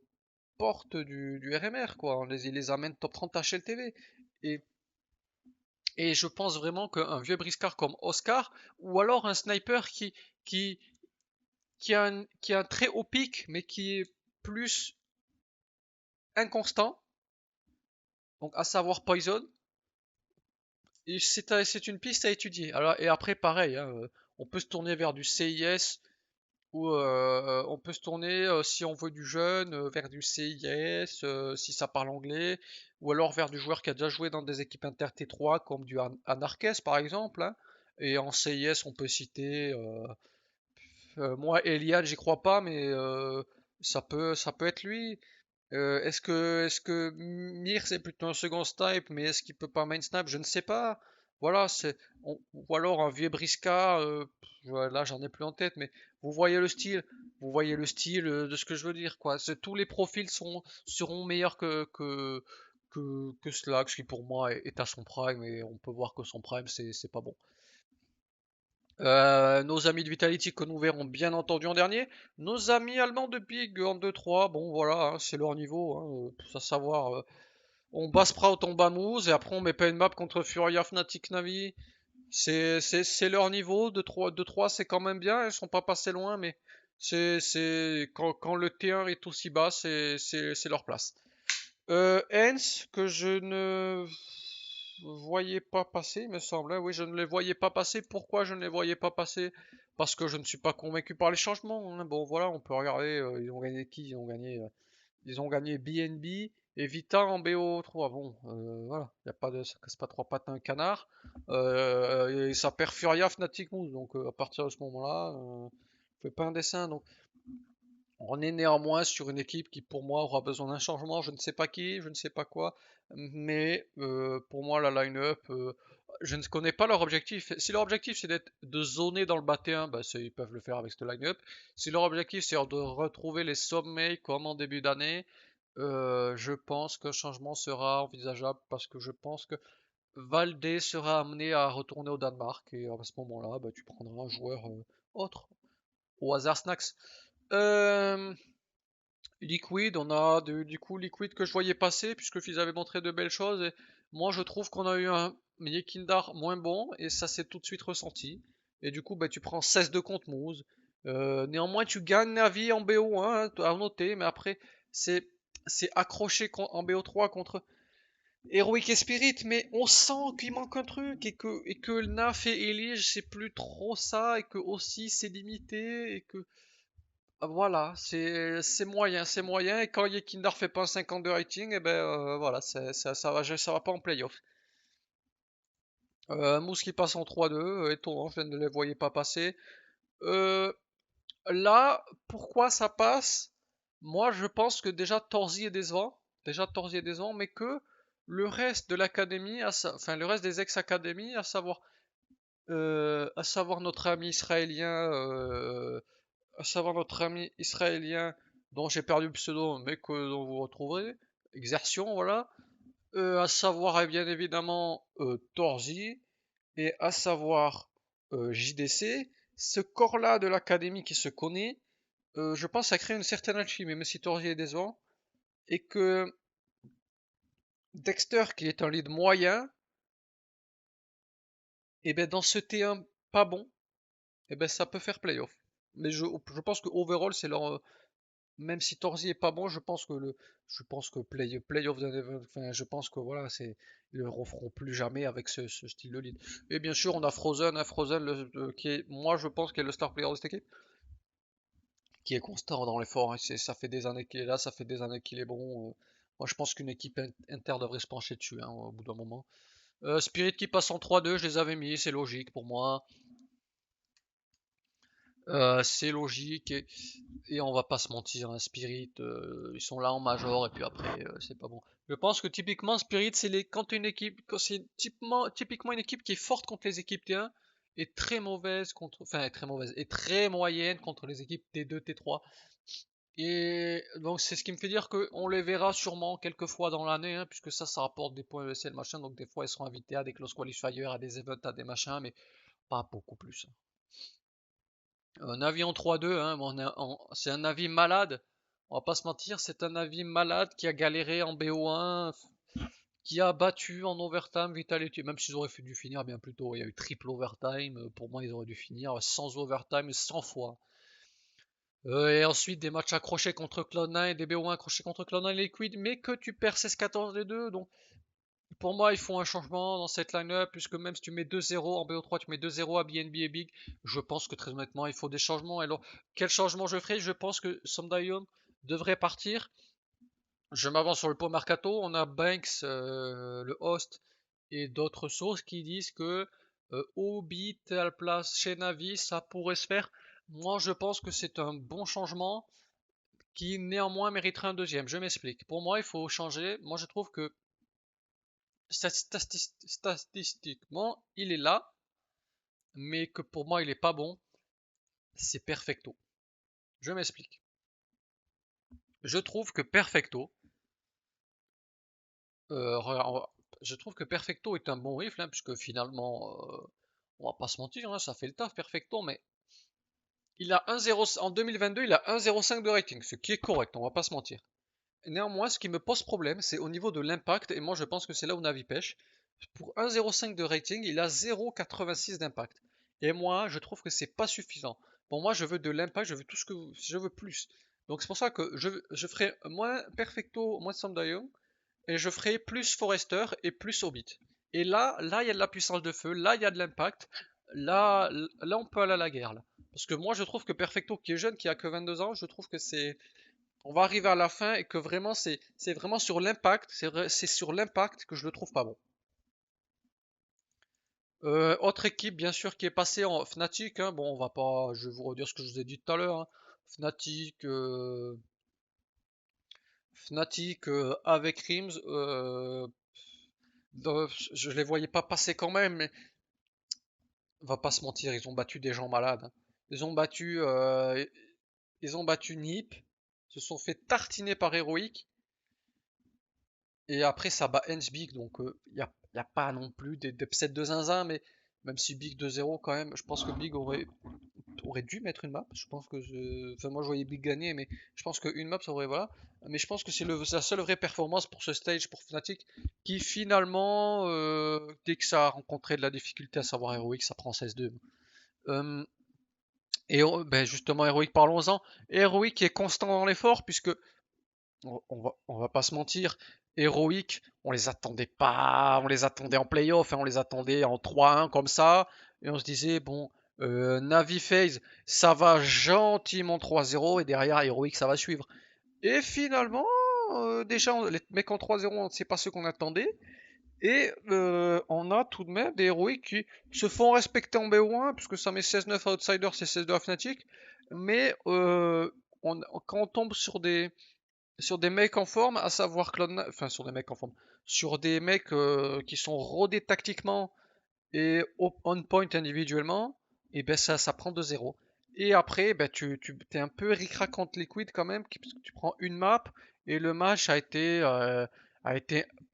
portes du RMR, quoi. Il les amène top 30 HLTV. Et, et je pense vraiment qu'un vieux briscard comme Oscar, ou alors un sniper qui, qui a un très haut pic, mais qui est plus inconstant, donc à savoir Poison. Et c'est une piste à étudier. Alors, et après, pareil, hein, on peut se tourner vers du CIS ou on peut se tourner, si on veut du jeune, vers du CIS, si ça parle anglais, ou alors vers du joueur qui a déjà joué dans des équipes inter T3 comme du Anarches par exemple, hein. Et en CIS, on peut citer, moi, Eliane, j'y crois pas, mais ça peut être lui. Est-ce que Mir c'est plutôt un second snipe, mais est-ce qu'il peut pas main snipe? Je ne sais pas. Voilà, ou alors un vieux Brisca, là j'en ai plus en tête, mais vous voyez le style, vous voyez le style de ce que je veux dire, quoi. Tous les profils seront meilleurs que Slack, ce qui pour moi est à son prime, et on peut voir que son prime c'est pas bon. Nos amis de Vitality que nous verrons bien entendu en dernier. Nos amis allemands de Big en 2-3, bon voilà, hein, c'est leur niveau, hein, à savoir, on bat Sprout, on bat Moose, et après on met pas une map contre Furia, Fnatic, Navi. C'est leur niveau, 2-3 c'est quand même bien, ils sont pas passés loin, mais quand le T1 est aussi bas, c'est leur place. Hens, que je ne voyais pas passer, il me semble, hein. Oui, je ne les voyais pas passer. Pourquoi je ne les voyais pas passer? Parce que je ne suis pas convaincu par les changements, hein. Bon, voilà, on peut regarder. Ils ont gagné qui? Ils ont gagné BNB et Vita en BO3. Bon, voilà, y a pas de, ça casse pas trois pattes à un canard. Et ça perd Furia Fnatic Moose. Donc, à partir de ce moment-là, fait pas un dessin. Donc, on est néanmoins sur une équipe qui pour moi aura besoin d'un changement, je ne sais pas qui, je ne sais pas quoi, mais pour moi la line-up, je ne connais pas leur objectif. Si leur objectif c'est de zoner dans le bas 1, bah, ils peuvent le faire avec cette line-up. Si leur objectif c'est de retrouver les sommets comme en début d'année, je pense qu'un changement sera envisageable parce que je pense que Valdé sera amené à retourner au Danemark et à ce moment-là, bah, tu prendras un joueur autre? Au hasard Snacks. Euh, Liquid, on a du coup Liquid que je voyais passer puisque avaient montré de belles choses. Et moi je trouve qu'on a eu un Mekindar moins bon et ça s'est tout de suite ressenti. Et du coup bah, tu prends 16 de contre Moose. Néanmoins tu gagnes Navi en BO1 hein, à noter, mais après c'est c'est accroché en BO3 contre Heroic et Spirit, mais on sent qu'il manque un truc et que le NAF et Elige c'est plus trop ça et que aussi c'est limité et que voilà, c'est moyen, et quand Yekinder fait pas un 50 de rating, et ben voilà, ça va pas en playoff. Mousse qui passe en 3-2, étonnant, je ne les voyais pas passer. Euh, Là, pourquoi ça passe? Moi, je pense que déjà Torzi est décevant, mais que le reste de l'académie, enfin le reste des ex-académies, à savoir notre ami israélien à savoir notre ami israélien dont j'ai perdu le pseudo, mais que dont vous retrouverez, Exertion, voilà, à savoir bien évidemment Torzi, et à savoir JDC, ce corps-là de l'académie qui se connaît, je pense que ça crée une certaine alchimie, même si Torzi est décevant, et que Dexter, qui est un lead moyen, et ben dans ce T1 pas bon, et ben ça peut faire playoff. Mais je pense que overall c'est leur, même si Torzi est pas bon, je pense que Playoff enfin, je pense que voilà, ils le referont plus jamais avec ce style de lead. Et bien sûr, on a Frozen, hein, Frozen qui est, moi je pense, qu'il est le star player de cette équipe, qui est constant dans l'effort. Hein, ça fait des années qu'il est là, ça fait des années qu'il est bon. Moi, je pense qu'une équipe inter devrait se pencher dessus, hein, au bout d'un moment. Spirit qui passe en 3-2, je les avais mis, c'est logique pour moi. C'est logique et on va pas se mentir, hein, Spirit, ils sont là en major et puis après c'est pas bon. Je pense que typiquement Spirit c'est quand une équipe, quand c'est typiquement une équipe qui est forte contre les équipes T1 et très mauvaise contre, enfin très mauvaise et très moyenne contre les équipes T2, T3. Et donc c'est ce qui me fait dire qu'on les verra sûrement quelques fois dans l'année, hein, puisque ça rapporte des points ESL machin, donc des fois ils seront invités à des close qualifiers, à des events, à des machins, mais pas beaucoup plus. Un avis en 3-2, hein, c'est un avis malade. On va pas se mentir, c'est un avis malade qui a galéré en BO1, qui a battu en overtime Vitality, même s'ils auraient dû finir bien plus tôt. Il y a eu triple overtime, pour moi ils auraient dû finir sans overtime 100 fois. Et ensuite des matchs accrochés contre Cloud9 et des BO1 accrochés contre Cloud9 Liquid, mais que tu perds 16-14 les deux. Donc pour moi, ils font un changement dans cette line-up, puisque même si tu mets 2-0 en BO3, tu mets 2-0 à BNB et Big, je pense que très honnêtement, il faut des changements. Alors, quel changement je ferai? Je pense que Somdayon devrait partir. Je m'avance sur le pot Mercato. On a Banks, le host, et d'autres sources qui disent que Obi, telle place chez Navi, ça pourrait se faire. Moi, je pense que c'est un bon changement qui néanmoins mériterait un deuxième. Je m'explique. Pour moi, il faut changer. Moi, je trouve que statistiquement, il est là, mais que pour moi, il est pas bon, c'est Perfecto. Je m'explique. Je trouve que Perfecto, je trouve que Perfecto est un bon rifle, hein, puisque finalement, on va pas se mentir, hein, ça fait le taf Perfecto, mais il a 1,0 en 2022, il a 1,05 de rating, ce qui est correct, on va pas se mentir. Néanmoins, ce qui me pose problème, c'est au niveau de l'impact, et moi je pense que c'est là où Navi pêche. Pour 1,05 de rating, il a 0,86 d'impact. Et moi, je trouve que c'est pas suffisant. Pour moi, je veux de l'impact, je veux tout ce que je veux plus. Donc c'est pour ça que je ferai moins Perfecto, moins Samdayon, et je ferai plus Forester et plus Hobbit. Et là, il y a de la puissance de feu, là, il y a de l'impact, là, on peut aller à la guerre. Là. Parce que moi, je trouve que Perfecto, qui est jeune, qui a que 22 ans, je trouve que on va arriver à la fin et que vraiment c'est vraiment sur l'impact, c'est sur l'impact que je le trouve pas bon. Autre équipe bien sûr qui est passée en Fnatic, hein, bon on va pas, je vais vous redire ce que je vous ai dit tout à l'heure. Hein. Fnatic, Fnatic avec Rims, je les voyais pas passer quand même, mais on va pas se mentir, ils ont battu des gens malades. Hein. Ils ont battu, ils ont battu Nip, se sont fait tartiner par Heroic. Et après, ça bat Hens Big, donc y a pas non plus des upsets de zinzin, mais même si Big 2-0 quand même, je pense que Big aurait dû mettre une map. Je pense que enfin, moi je voyais Big gagner, mais je pense qu'une map ça aurait voilà. Mais je pense que c'est la seule vraie performance pour ce stage pour Fnatic qui finalement, dès que ça a rencontré de la difficulté, à savoir Heroic, ça prend 16-2. Euh, ben justement Heroic, parlons-en. Heroic est constant dans l'effort puisque on va pas se mentir, Heroic, on les attendait pas, on les attendait en playoff, hein, on les attendait en 3-1 comme ça, et on se disait, bon, Navi FaZe, ça va gentiment 3-0, et derrière Heroic, ça va suivre. Et finalement, déjà, les mecs en 3-0, c'est pas ce qu'on attendait, et on a tout de même des Heroic qui se font respecter en BO1, puisque ça met 16-9 à Outsiders et 16-2 à Fnatic, mais quand on tombe sur des mecs en forme, à savoir Cloud9, enfin sur des mecs en forme, sur des mecs qui sont rodés tactiquement et on point individuellement, et ben ça prend 2-0. Et après, ben tu es un peu ric-rac contre Liquid quand même, parce que tu prends une map et le match a été,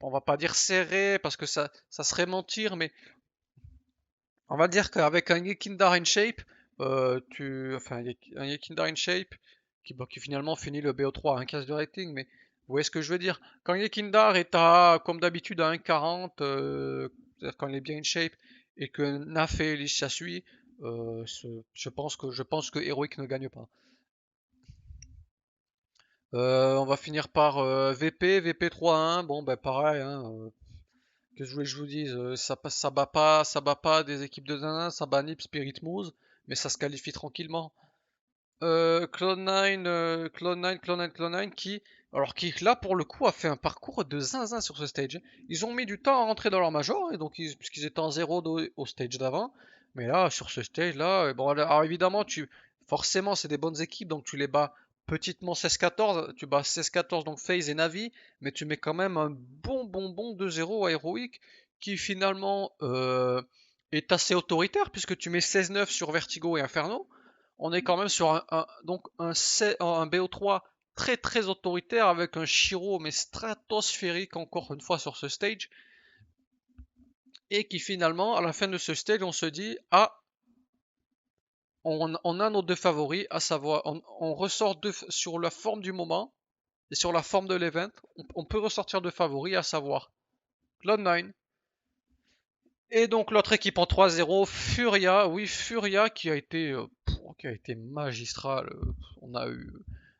on va pas dire serré parce que ça serait mentir, mais on va dire qu'avec un Yekindar in shape, enfin un Yekindar in shape qui finalement finit le BO3 à 1,15 de rating, mais vous voyez ce que je veux dire? Quand Yekindar est comme d'habitude à 1,40, c'est-à-dire quand il est bien in shape, et que Naf et Lich ça suit, je pense que Heroic ne gagne pas. On va finir par VP 3-1, bon ben pareil, hein, que je vous dise, ça bat pas des équipes de Dana, ça bat Nip, Spirit Moose, mais ça se qualifie tranquillement. Cloud9, Cloud9 qui là pour le coup a fait un parcours de zinzin sur ce stage. Ils ont mis du temps à rentrer dans leur major, et donc puisqu'ils étaient en 0 au stage d'avant, mais là sur ce stage là, bon alors évidemment forcément c'est des bonnes équipes, donc tu les bats petitement 16-14, tu bats 16-14 donc FaZe et Navi, mais tu mets quand même un bon 2-0 à Heroic qui finalement est assez autoritaire puisque tu mets 16-9 sur Vertigo et Inferno. On est quand même sur donc un BO3 très très autoritaire avec un Shiro mais stratosphérique encore une fois sur ce stage, et qui finalement à la fin de ce stage on se dit, ah, on a nos deux favoris, à savoir on ressort sur la forme du moment et sur la forme de l'event, on peut ressortir deux favoris, à savoir Cloud9 et donc l'autre équipe en 3-0, Furia. Oui, Furia qui a été magistral. On a eu,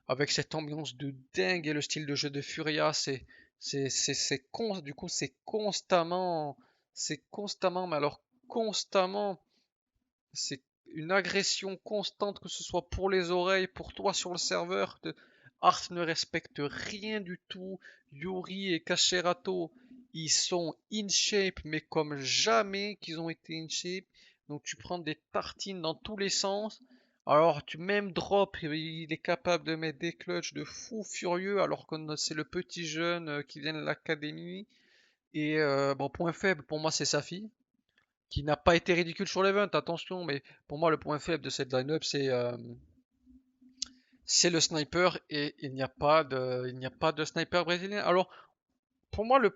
avec cette ambiance de dingue et le style de jeu de Furia, du coup c'est constamment, mais alors constamment, c'est une agression constante, que ce soit pour les oreilles, pour toi sur le serveur. Art ne respecte rien du tout. Yuri et Cacherato, ils sont in shape, mais comme jamais qu'ils ont été in shape. Donc tu prends des tartines dans tous les sens. Alors tu même drop, il est capable de mettre des clutches de fou furieux, alors que c'est le petit jeune qui vient de l'académie. Et bon, point faible pour moi c'est sa fille qui n'a pas été ridicule sur l'event, attention, mais pour moi le point faible de cette line-up c'est le sniper, et il n'y a pas de sniper brésilien. Alors pour moi le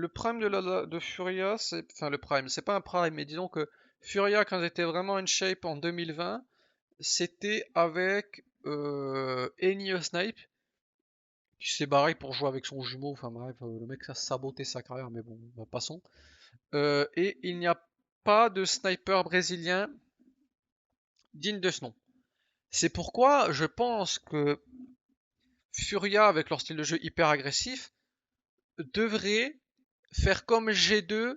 prime de Furia, enfin le prime, c'est pas un prime, mais disons que Furia quand ils étaient vraiment in shape en 2020, c'était avec Eni Snipe qui s'est barré pour jouer avec son jumeau, enfin bref, le mec a saboté sa carrière, mais bon, bah, passons. Et il n'y a pas de sniper brésilien digne de ce nom. C'est pourquoi je pense que Furia, avec leur style de jeu hyper agressif, devrait faire comme G2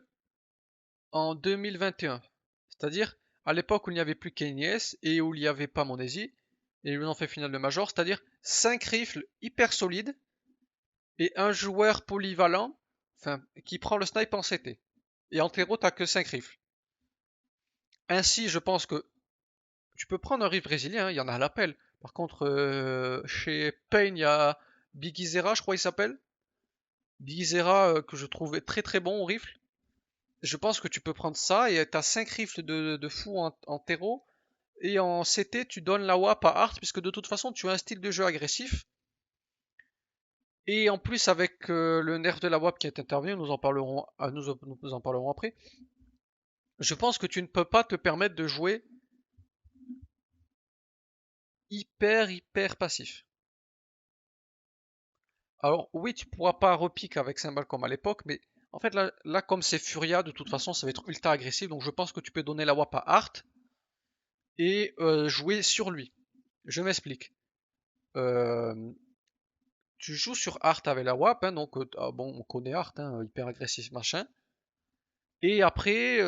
en 2021. C'est-à-dire à l'époque où il n'y avait plus KNS et où il n'y avait pas Monesi, et ils ont fait finale de Major, c'est-à-dire 5 rifles hyper solides et un joueur polyvalent, enfin, qui prend le snipe en CT. Et en terreau, t'as que 5 rifles. Ainsi, je pense que tu peux prendre un riff brésilien, hein, il y en a à l'appel. Par contre, chez Pain, il y a Bigizera, je crois qu'il s'appelle. Bigizera, que je trouvais très très bon au rifle. Je pense que tu peux prendre ça et t'as 5 rifles de fou en terreau. Et en CT, tu donnes la WAP à Art, puisque de toute façon, tu as un style de jeu agressif. Et en plus, avec le nerf de la WAP qui est intervenu, nous en parlerons après. Je pense que tu ne peux pas te permettre de jouer hyper passif. Alors oui, tu pourras pas repique avec Symbol comme à l'époque, mais en fait là comme c'est Furia, de toute façon ça va être ultra agressif, donc je pense que tu peux donner la WAP à Art et jouer sur lui. Je m'explique. Euh, Tu joues sur Art avec la WAP, hein, donc bon, on connaît Art, hein, hyper agressif machin. Et après,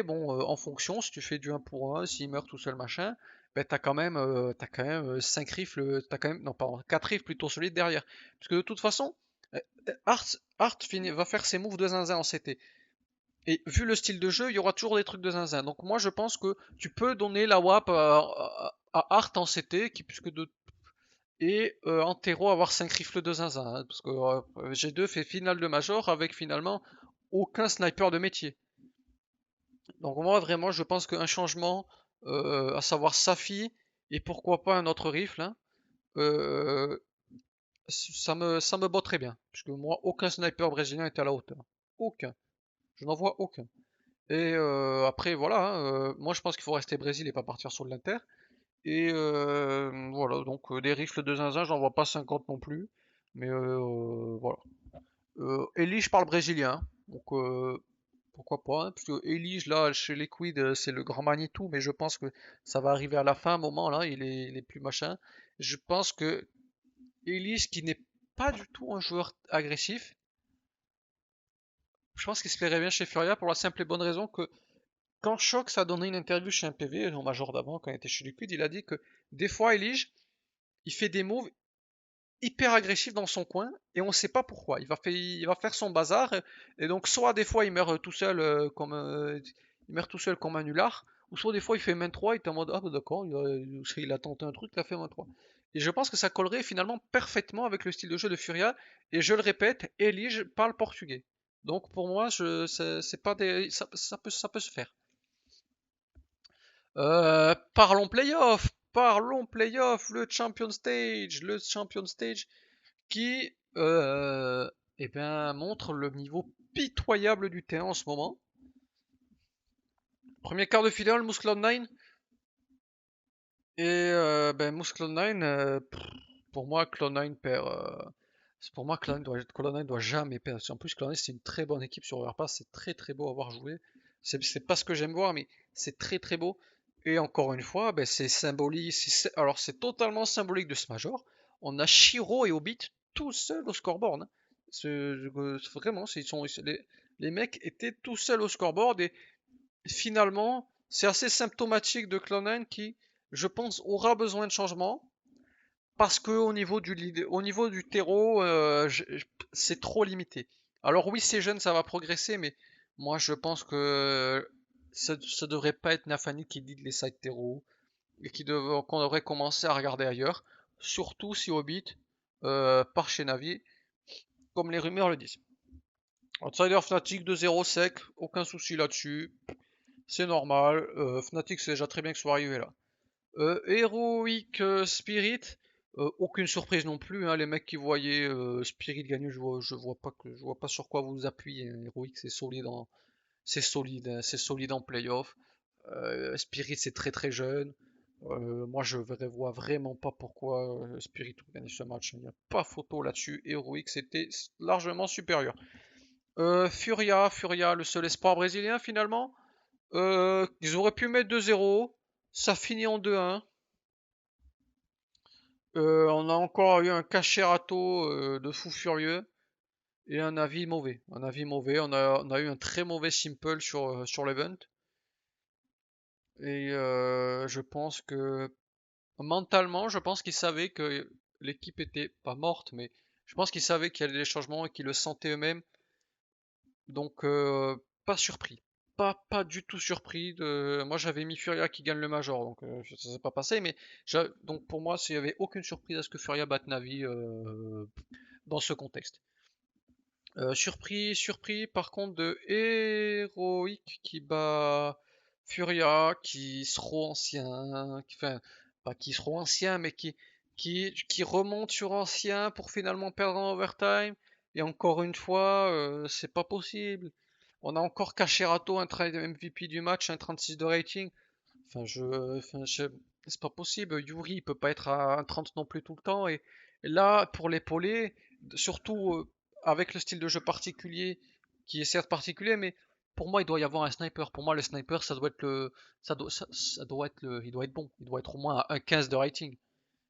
bon, en fonction, si tu fais du 1 pour 1, s'il meurt tout seul, machin, ben t'as quand même 5 rifles, t'as quand même, non, pardon, 4 rifles plutôt solides derrière. Parce que de toute façon, euh, va faire ses moves de zinzin en CT. Et vu le style de jeu, il y aura toujours des trucs de zinzin. Donc moi, je pense que tu peux donner la WAP à Art en CT, puisque et en terreau avoir 5 rifles de zinzin, hein, parce que G2 fait finale de Major avec finalement aucun sniper de métier. Donc moi vraiment je pense qu'un changement, à savoir Safi et pourquoi pas un autre rifle, hein, euh, ça me botterait bien. Puisque moi aucun sniper brésilien est à la hauteur. Aucun. Je n'en vois aucun. Et après voilà, hein, moi je pense qu'il faut rester Brésil et pas partir sur de l'Inter. Et voilà, donc des rifles de zinzin, j'en vois pas 50 non plus. Mais voilà. Elie, je parle brésilien, donc pourquoi pas, hein, parce que Elige, là, chez Liquid, c'est le grand Manitou, mais je pense que ça va arriver à la fin, un moment, là, il est plus machin. Je pense que Elige, qui n'est pas du tout un joueur agressif, je pense qu'il se plairait bien chez Furia pour la simple et bonne raison que quand Shox a donné une interview chez un PV, en major d'avant, quand il était chez Liquid, il a dit que des fois, Elige, il fait des moves hyper agressif dans son coin et on sait pas pourquoi. Il va faire son bazar et donc soit des fois il meurt tout seul comme un nulard, ou soit des fois il fait main 3 et t'es en mode ah bah d'accord, il a tenté un truc, il a fait main 3. Et je pense que ça collerait finalement parfaitement avec le style de jeu de Furia et je le répète, Elige parle portugais. Donc pour moi, c'est pas des ça peut se faire. Parlons playoff, le champion stage qui eh ben, montre le niveau pitoyable du terrain en ce moment. Premier quart de finale, Moose Cloud9. Et ben, Moose Cloud9, pour moi, Cloud9 perd. Pour moi, Cloud9 doit jamais perdre. En plus, Cloud9, c'est une très bonne équipe sur Overpass. C'est très très beau à voir jouer. C'est pas ce que j'aime voir, mais c'est très très beau. Et encore une fois, ben, c'est symbolique. Alors, c'est totalement symbolique de ce Major. On a Shiro et Hobbit tout seuls au scoreboard, hein. Vraiment, les mecs étaient tout seuls au scoreboard et finalement, c'est assez symptomatique de Cloud9 qui, je pense, aura besoin de changement. Parce que au niveau du terreau, c'est trop limité. Alors oui, c'est jeune, ça va progresser, mais moi je pense que ça devrait pas être Nafani qui lead les side terreau et qu'on devrait commencer à regarder ailleurs, surtout si Hobbit part chez Navi, comme les rumeurs le disent. Outsider Fnatic de 0 sec, aucun souci là-dessus, c'est normal. Fnatic c'est déjà très bien que ce soit arrivé là. Heroic Spirit, aucune surprise non plus, hein, les mecs qui voyaient Spirit gagner, je vois pas sur quoi vous appuyez, hein. Heroic c'est solide en playoff. Spirit c'est très très jeune. Moi je ne vois vraiment pas pourquoi Spirit aurait gagné ce match. Il n'y a pas photo là-dessus. Heroic c'était largement supérieur. Furia, le seul espoir brésilien finalement. Ils auraient pu mettre 2-0. Ça finit en 2-1. On a encore eu un cacherato de fou furieux et un avis mauvais. Un avis mauvais. On a eu un très mauvais simple sur l'event. Et je pense que mentalement, je pense qu'ils savaient que l'équipe était pas morte, mais je pense qu'ils savaient qu'il y avait des changements et qu'ils le sentaient eux-mêmes. Donc pas surpris. Pas du tout surpris. Moi j'avais mis Furia qui gagne le Major, donc ça s'est pas passé, mais donc pour moi il n'y avait aucune surprise à ce que Furia batte Navi dans ce contexte. Surpris par contre de Heroic qui bat Furia, qui seront anciens, enfin pas qui seront anciens, mais qui remonte sur ancien pour finalement perdre en overtime. Et encore une fois, c'est pas possible. On a encore Cacherato, un trade MVP du match, un 36 de rating. Enfin, C'est pas possible. Yuri, il peut pas être à un 30 non plus tout le temps. Et là, pour l'épauler, surtout avec le style de jeu particulier, qui est certes particulier, mais pour moi, il doit y avoir un sniper. Pour moi, le sniper, ça doit être ça doit être il doit être bon. Il doit être au moins à un 15 de rating.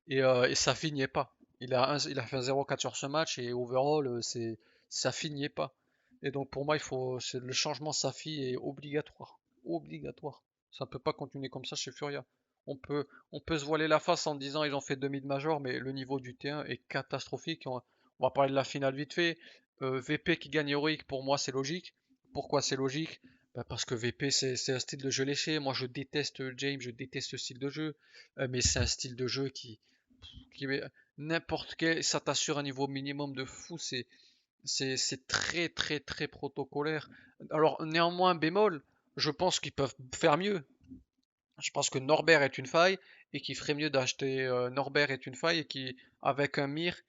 Et Safi n'y est pas. Il a fait un 0,4 sur ce match et overall, Safi n'y est pas. Et donc pour moi, le changement Safi est obligatoire. Obligatoire. Ça ne peut pas continuer comme ça chez Furia. On peut se voiler la face en disant ils ont fait demi de major, mais le niveau du T1 est catastrophique. On va parler de la finale vite fait. VP qui gagne Heroic, pour moi, c'est logique. Pourquoi c'est logique? Bah, parce que VP, c'est un style de jeu léché. Moi, je déteste James, je déteste ce style de jeu. Mais c'est un style de jeu qui met n'importe quel, ça t'assure un niveau minimum de fou, c'est très très très protocolaire. Alors néanmoins bémol, je pense qu'ils peuvent faire mieux. Je pense que Norbert est une faille et qu'il ferait mieux d'acheter Norbert est une faille et qui avec un Mir,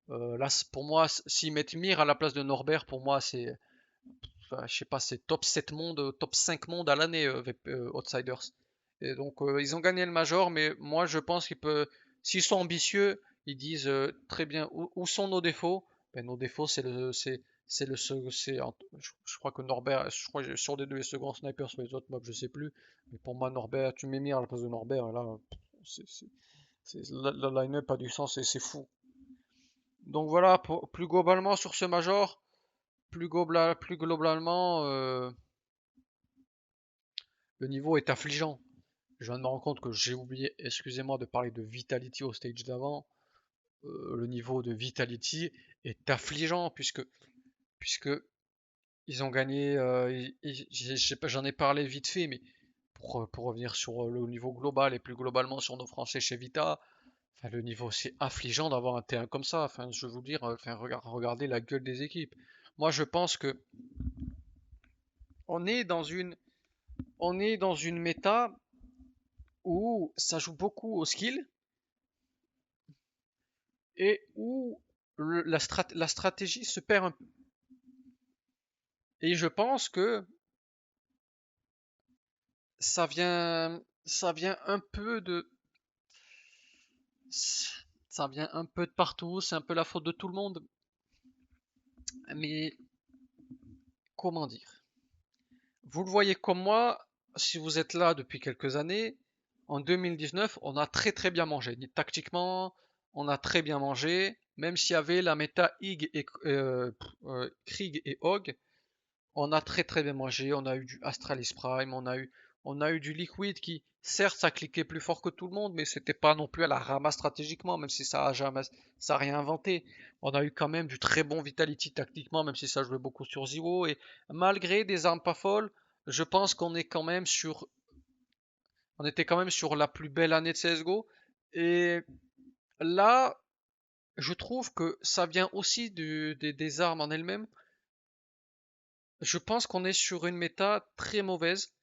là pour moi s'ils mettent Mir à la place de Norbert, pour moi c'est enfin, je sais pas, c'est top 7 monde, top 5 monde à l'année, Outsiders. Et donc, ils ont gagné le Major, mais moi, je pense qu'ils peuvent, s'ils sont ambitieux, ils disent très bien où sont nos défauts. Ben, nos défauts, c'est le, je crois que Norbert, je crois que sur les deux les seconds snipers sur les autres mobs, je sais plus. Mais pour moi, Norbert, tu mets Mir à la place de Norbert, et là, c'est, c'est- la line-up a du sens et c'est fou. Donc voilà, plus globalement sur ce Major, plus globalement, le niveau est affligeant. Je viens de me rendre compte que j'ai oublié, excusez-moi, de parler de Vitality au stage d'avant. Le niveau de Vitality est affligeant puisque ils ont gagné. J'en ai parlé vite fait, mais pour revenir sur le niveau global et plus globalement sur nos Français chez Vita, enfin, le niveau c'est affligeant d'avoir un T1 comme ça. Enfin, je veux vous dire, enfin, regardez la gueule des équipes. Moi, je pense que on est dans une, on est dans une méta où ça joue beaucoup au skill et où la stratégie se perd un peu. Et je pense que ça vient un peu de, ça vient un peu de partout, c'est un peu la faute de tout le monde. Mais comment dire? Vous le voyez comme moi, si vous êtes là depuis quelques années, en 2019, on a très très bien mangé. Tactiquement, on a très bien mangé, même s'il y avait la méta Krieg et Hog. On a très très bien mangé, on a eu du Astralis Prime, on a eu du Liquid qui, certes, ça cliquait plus fort que tout le monde, mais c'était pas non plus à la ramasse stratégiquement, même si ça a rien inventé. On a eu quand même du très bon Vitality tactiquement, même si ça jouait beaucoup sur Zero, et malgré des armes pas folles, je pense on était quand même sur la plus belle année de CSGO, et là, je trouve que ça vient aussi des armes en elles-mêmes. Je pense qu'on est sur une méta très mauvaise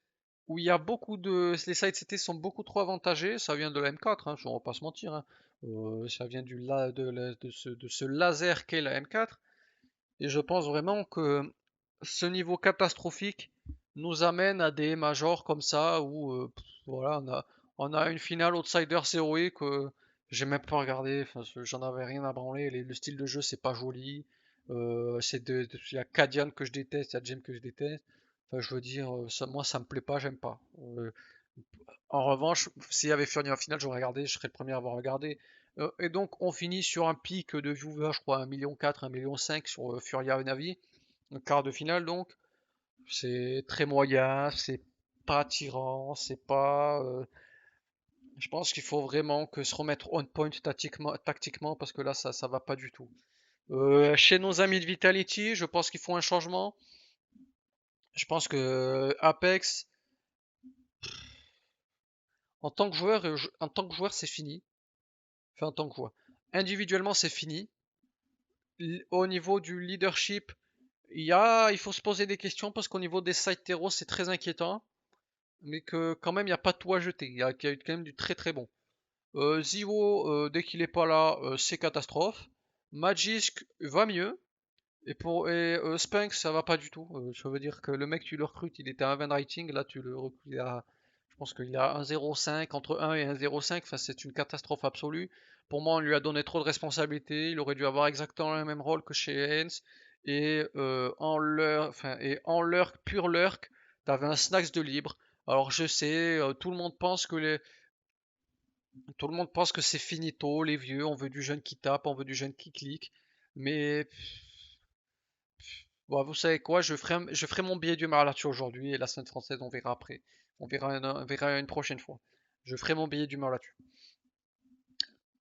où il y a les side CT sont beaucoup trop avantagés. Ça vient de la M4, hein, on va pas se mentir, hein. Ça vient de ce laser qu'est la M4. Et je pense vraiment que ce niveau catastrophique nous amène à des majors comme ça où voilà, on a une finale Outsiders héroïque. J'ai même pas regardé, enfin, j'en avais rien à branler. Le style de jeu, c'est pas joli. Il y a Kadian que je déteste, il y a Jem que je déteste. Enfin, je veux dire, moi ça me plaît pas, j'aime pas. En revanche, s'il y avait Fury en finale, j'aurais regardé, je serais le premier à avoir regardé. Et donc, on finit sur un pic de viewers, je crois, 1,4 million, 1,5 million sur Furia Navi, le quart de finale donc. C'est très moyen, c'est pas attirant, c'est pas. Je pense qu'il faut vraiment que se remettre on point tactiquement parce que là, ça va pas du tout. Chez nos amis de Vitality, je pense qu'il faut un changement. Je pense que Apex, en tant que joueur, c'est fini. Enfin, en tant que joueur. Individuellement, c'est fini. Au niveau du leadership, il faut se poser des questions parce qu'au niveau des side terreaux, c'est très inquiétant. Mais que quand même, il n'y a pas tout à jeter. Il y a eu quand même du très très bon. Zero, dès qu'il est pas là, c'est catastrophe. Magisk va mieux. Spunk, ça va pas du tout. Ça veut dire que le mec, tu le recrutes, il était à 20 rating. Là, tu le recrutes à, Je pense qu'il a 1,05, entre 1 et 1,05, enfin, c'est une catastrophe absolue. Pour moi, on lui a donné trop de responsabilités. Il aurait dû avoir exactement le même rôle que chez Hens. Et en lurk, pur lurk, t'avais un snacks de libre. Alors je sais, tout le monde pense que c'est finito, les vieux, on veut du jeune qui tape, on veut du jeune qui clique. Mais bon, vous savez quoi, je ferai mon billet du là-dessus aujourd'hui et la scène française, on verra après. On verra une prochaine fois. Je ferai mon billet d'humeur là-dessus.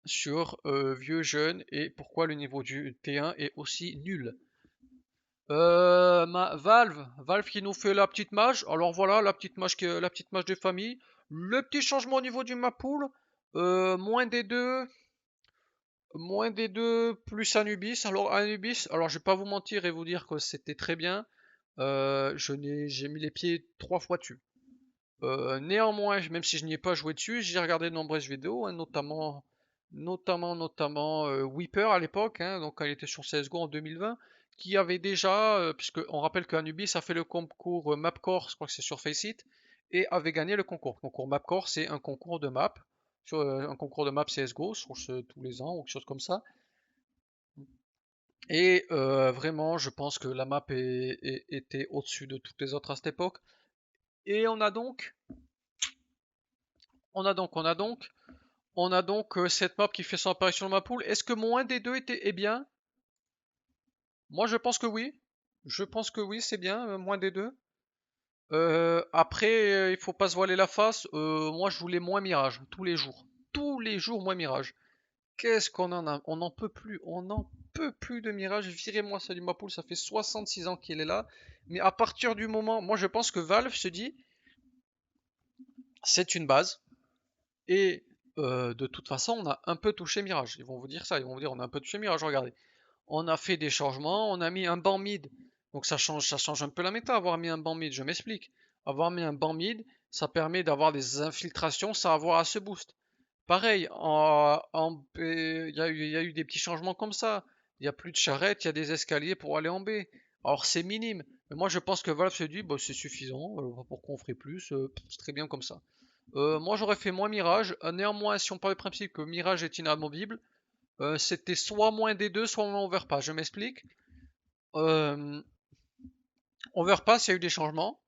Sur vieux, jeune et pourquoi le niveau du T1 est aussi nul. Valve qui nous fait la petite mage. Alors voilà, la petite mage de famille. Le petit changement au niveau du map pool. Moins des deux. Moins des deux plus Anubis, alors je vais pas vous mentir et vous dire que c'était très bien. J'ai mis les pieds 3 fois dessus. Néanmoins, même si je n'y ai pas joué dessus, j'ai regardé de nombreuses vidéos, hein, notamment Weeper à l'époque, hein, donc quand il était sur CSGO en 2020, qui avait déjà, puisque on rappelle qu'Anubis a fait le concours Mapcore, je crois que c'est sur Faceit, et avait gagné le concours. Le concours Mapcore, c'est un concours de map, un concours de map CSGO, tous les ans ou quelque chose comme ça. Et vraiment, je pense que la map était au-dessus de toutes les autres à cette époque. Et on a donc cette map qui fait son apparition dans ma pool. Est-ce que moins des deux est bien? Moi, je pense que oui. Je pense que oui, c'est bien, moins des deux. Après, il faut pas se voiler la face. Moi, je voulais moins Mirage, tous les jours. Tous les jours, moins Mirage. Qu'est-ce qu'on en a? On n'en peut plus. On n'en peut plus de Mirage. Virez-moi ça du Mapoul, ça fait 66 ans qu'il est là. Mais à partir du moment, moi je pense que Valve se dit, c'est une base. Et de toute façon, on a un peu touché Mirage. Ils vont vous dire ça. Ils vont vous dire, on a un peu touché Mirage. Regardez. On a fait des changements. On a mis un banc mid. Donc ça change un peu la méta, avoir mis un banc mid. Je m'explique. Avoir mis un banc mid, ça permet d'avoir des infiltrations sans avoir à se boost. Pareil, il y a eu des petits changements comme ça. Il n'y a plus de charrette, il y a des escaliers pour aller en B. Alors c'est minime, mais moi je pense que Valve se dit, bah, c'est suffisant, pourquoi on ferait plus, c'est très bien comme ça. Moi j'aurais fait moins Mirage, néanmoins si on part du principe que Mirage est inamovible, c'était soit moins des deux, soit moins Overpass, je m'explique. Euh, Overpass, il y a eu des changements,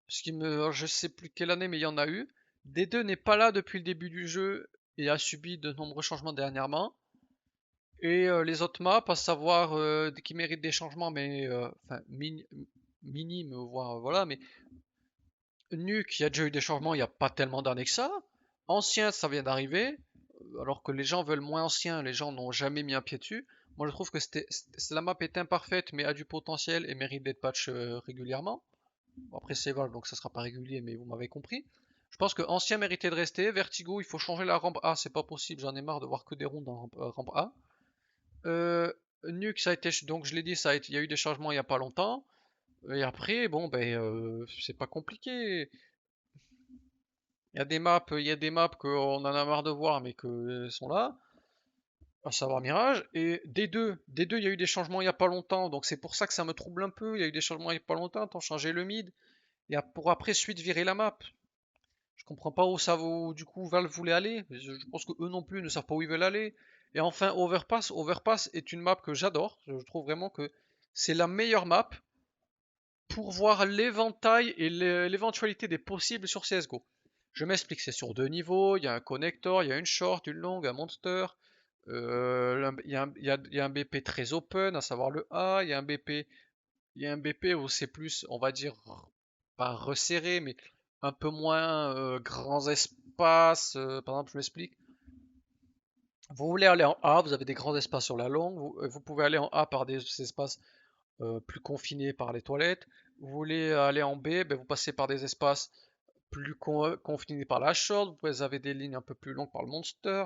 je sais plus quelle année, mais il y en a eu. D2 n'est pas là depuis le début du jeu et a subi de nombreux changements dernièrement. Et les autres maps, à savoir qui méritent des changements, mais enfin minimes, voire voilà. Mais Nuke, il y a déjà eu des changements, il n'y a pas tellement d'années que ça. Ancien, ça vient d'arriver, alors que les gens veulent moins ancien, les gens n'ont jamais mis un pied dessus. Moi, je trouve que la map est imparfaite, mais a du potentiel et mérite d'être patch régulièrement. Bon, après, c'est Valve, donc ça sera pas régulier, mais vous m'avez compris. Je pense que Ancien méritait de rester. Vertigo, il faut changer la rampe A, c'est pas possible, j'en ai marre de voir que des rondes en rampe A. Euh, Nuke, ça a été, donc je l'ai dit, il y a eu des changements il y a pas longtemps. Et après, bon, ben, c'est pas compliqué. Il y a des maps qu'on en a marre de voir, mais que sont là. À savoir Mirage. Et D2, il y a eu des changements il y a pas longtemps, donc c'est pour ça que ça me trouble un peu. Il y a eu des changements il y a pas longtemps, t'ont changé le mid. Et pour après suite virer la map. Je comprends pas où ça vaut, du coup Valve voulait aller. Je pense que eux non plus ne savent pas où ils veulent aller. Et enfin Overpass. Overpass est une map que j'adore. Je trouve vraiment que c'est la meilleure map pour voir l'éventail et l'éventualité des possibles sur CSGO. Je m'explique, c'est sur 2 niveaux, il y a un connector, il y a une short, une longue, un monster. Il y a un BP très open, à savoir le A, il y a un BP où c'est plus, on va dire, pas resserré, mais un peu moins grands espaces. Par exemple, je m'explique. Vous voulez aller en A, vous avez des grands espaces sur la longue. Vous pouvez aller en A par des espaces plus confinés par les toilettes. Vous voulez aller en B, ben vous passez par des espaces plus confinés par la short. Vous avez des lignes un peu plus longues par le monster.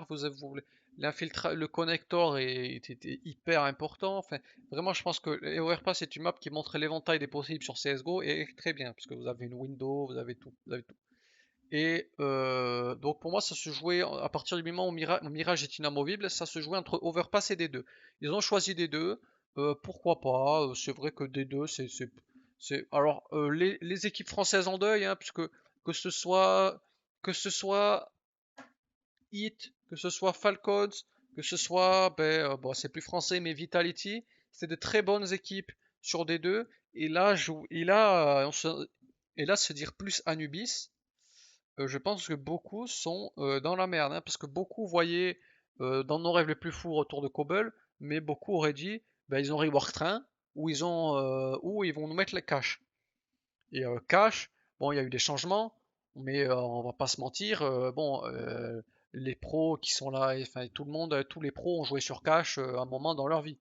Le connector était hyper important. Enfin, vraiment, je pense que Overpass est une map qui montre l'éventail des possibles sur CSGO et très bien, puisque vous avez une window, vous avez tout. Vous avez tout. Et donc pour moi, ça se jouait à partir du moment où Mirage est inamovible, ça se jouait entre Overpass et D2. Ils ont choisi D2, pourquoi pas, c'est vrai que D2, alors les équipes françaises en deuil, hein, puisque que ce soit que ce soit Heat, que ce soit Falcons, que ce soit, bon, c'est plus français, mais Vitality, c'est de très bonnes équipes sur des deux. Et là, et là, se dire plus Anubis, je pense que beaucoup sont dans la merde, hein, parce que beaucoup voyaient dans nos rêves les plus fous retour de Cobble, mais beaucoup auraient dit, ben, ils ont Rework Train, où ils vont nous mettre les cash. Et cash, bon, il y a eu des changements, mais on va pas se mentir, les pros qui sont là, enfin tout le monde, tous les pros ont joué sur cash un moment dans leur vie,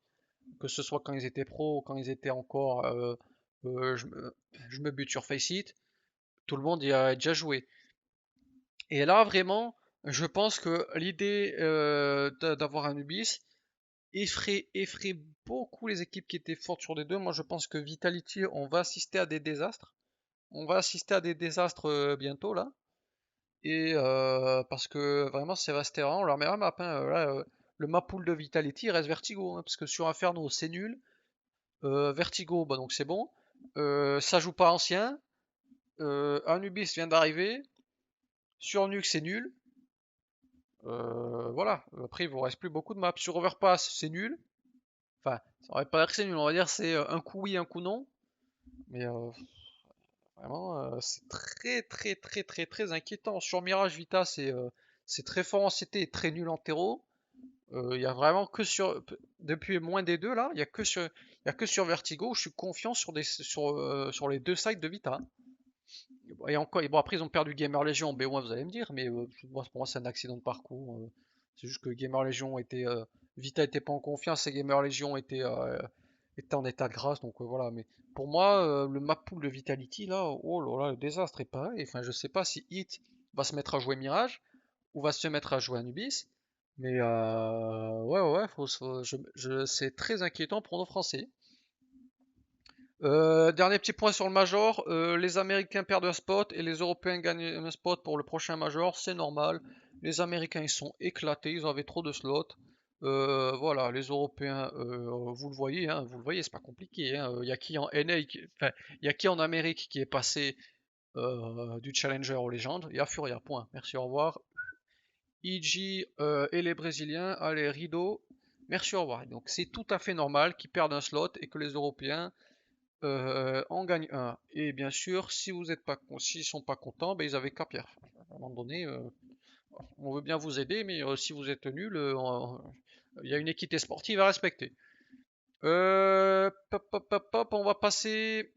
que ce soit quand ils étaient pros ou quand ils étaient encore, euh, je me, je me bute sur Faceit, tout le monde y a déjà joué. Et là, vraiment, je pense que l'idée d'avoir un Ubis effraie beaucoup les équipes qui étaient fortes sur les deux. Moi, je pense que Vitality, on va assister à des désastres. On va assister à des désastres bientôt là. Et parce que vraiment, c'est resté vraiment leur meilleur map, hein. Là, le map pool de Vitality il reste Vertigo, hein, parce que sur Inferno, c'est nul. Vertigo, bah donc c'est bon. Ça joue pas ancien. Anubis vient d'arriver. Sur Nuke, c'est nul. Voilà, après il vous reste plus beaucoup de maps. Sur Overpass, c'est nul. Enfin, ça aurait pas dire que c'est nul, on va dire c'est un coup oui, un coup non. Mais vraiment, c'est très inquiétant. Sur Mirage Vita, c'est très fort en CT et très nul en terreau. Il y a vraiment que sur depuis moins des deux là, il y a que sur Vertigo où je suis confiant sur les deux sides de Vita. Et encore, et bon, après, ils ont perdu Gamer Legion, B1, vous allez me dire, mais pour moi, c'est un accident de parcours. C'est juste que Gamer Legion était. Vita était pas en confiance et Gamer Legion était en état de grâce, donc voilà. Mais pour moi, le map pool de Vitality, là, oh là là, le désastre est pareil. Enfin, je sais pas si Hit va se mettre à jouer Mirage ou va se mettre à jouer Anubis, mais ouais, c'est très inquiétant pour nos Français. Dernier petit point sur le Major, les Américains perdent un spot et les Européens gagnent un spot pour le prochain Major, c'est normal. Les Américains ils sont éclatés, ils avaient trop de slots. Voilà, les Européens, vous le voyez, c'est pas compliqué, hein. Il y a qui en NA, enfin, il y a qui en Amérique qui est passé du Challenger aux légendes? Il y a Furia, point. Merci, au revoir. EG et les Brésiliens, allez, Rideau, merci, au revoir. Donc c'est tout à fait normal qu'ils perdent un slot et que les Européens en gagne un. Et bien sûr, si vous êtes pas, s'ils sont pas contents, ben ils avaient qu'à perdre. À un moment donné, on veut bien vous aider, mais si vous êtes nul, il y a une équité sportive à respecter. On va passer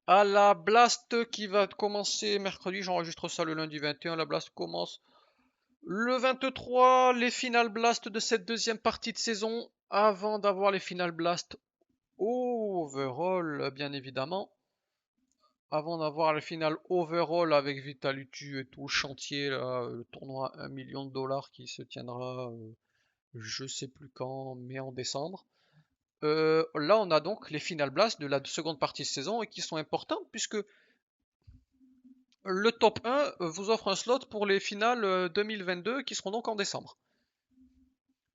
à la Blast qui va commencer mercredi. J'enregistre ça le lundi 21. La Blast commence le 23. Les Final Blast de cette deuxième partie de saison. Avant d'avoir les Final Blast overall, bien évidemment. Avant d'avoir le final overall avec Vitality et tout le chantier, là, le tournoi à 1 million de dollars qui se tiendra je sais plus quand, mais en décembre. Là, on a donc les final blasts de la seconde partie de saison et qui sont importantes puisque le top 1 vous offre un slot pour les finales 2022 qui seront donc en décembre.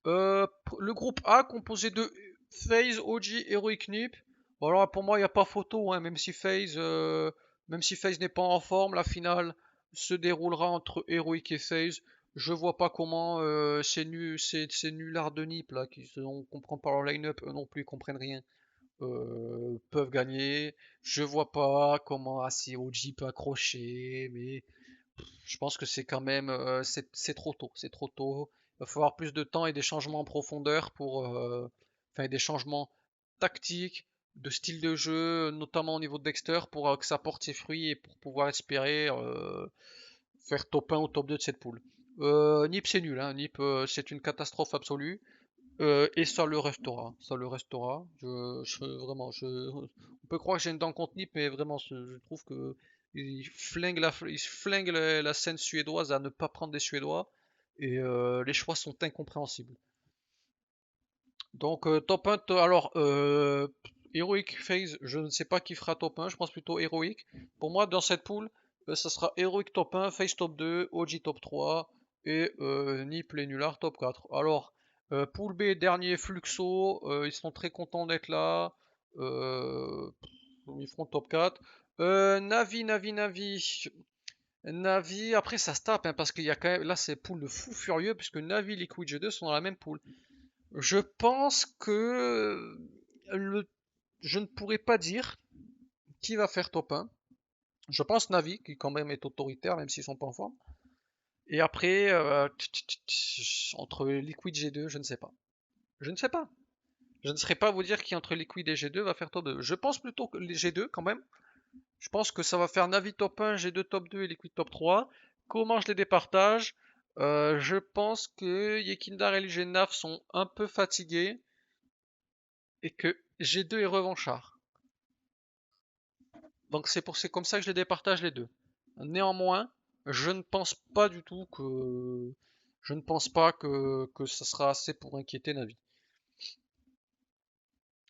Le groupe A composé de FaZe, OG, Heroic Nip. Bon, alors pour moi il n'y a pas photo, hein, même si FaZe n'est pas en forme, la finale se déroulera entre Heroic et FaZe. Je vois pas comment ces nullards de Nip là, on comprend pas leur line-up, eux non plus ils comprennent rien, peuvent gagner. Je vois pas comment si OG peut accrocher, mais je pense que c'est quand même c'est trop tôt. C'est trop tôt. Il va falloir plus de temps et des changements en profondeur enfin des changements tactiques, de style de jeu, notamment au niveau de Dexter, pour que ça porte ses fruits et pour pouvoir espérer faire top 1 ou top 2 de cette poule. Nip c'est nul, hein. Nip c'est une catastrophe absolue. Et ça le restera, ça le restera. On peut croire que j'ai une dent contre Nip, mais vraiment, je trouve que il flingue la scène suédoise à ne pas prendre des Suédois, et les choix sont incompréhensibles. Donc top 1, alors Heroic Phase, je ne sais pas qui fera top 1, je pense plutôt Heroic. Pour moi, dans cette poule, ça sera Heroic top 1, Phase top 2, OG top 3 et Nip les nullards top 4. Alors, poule B, dernier Fluxo, ils sont très contents d'être là. Euh, Ils feront top 4. Navi. Navi, après ça se tape, hein, parce qu'il y a quand même, là c'est poule de fou furieux, puisque Navi, Liquid G2 sont dans la même poule. Je pense que je ne pourrais pas dire qui va faire top 1. Je pense Navi, qui quand même est autoritaire, même s'ils sont pas en forme. Et après, entre Liquid G2, je ne sais pas. Je ne sais pas. Je ne saurais pas vous dire qui entre Liquid et G2 va faire top 2. Je pense plutôt que les G2 quand même. Je pense que ça va faire Navi top 1, G2 top 2 et Liquid top 3. Comment je les départage? Je pense que Yekindar et LGNAF sont un peu fatigués et que G2 est revanchard. Donc c'est comme ça que je les départage les deux. Néanmoins, je ne pense pas du tout que je ne pense pas que ça sera assez pour inquiéter Navi.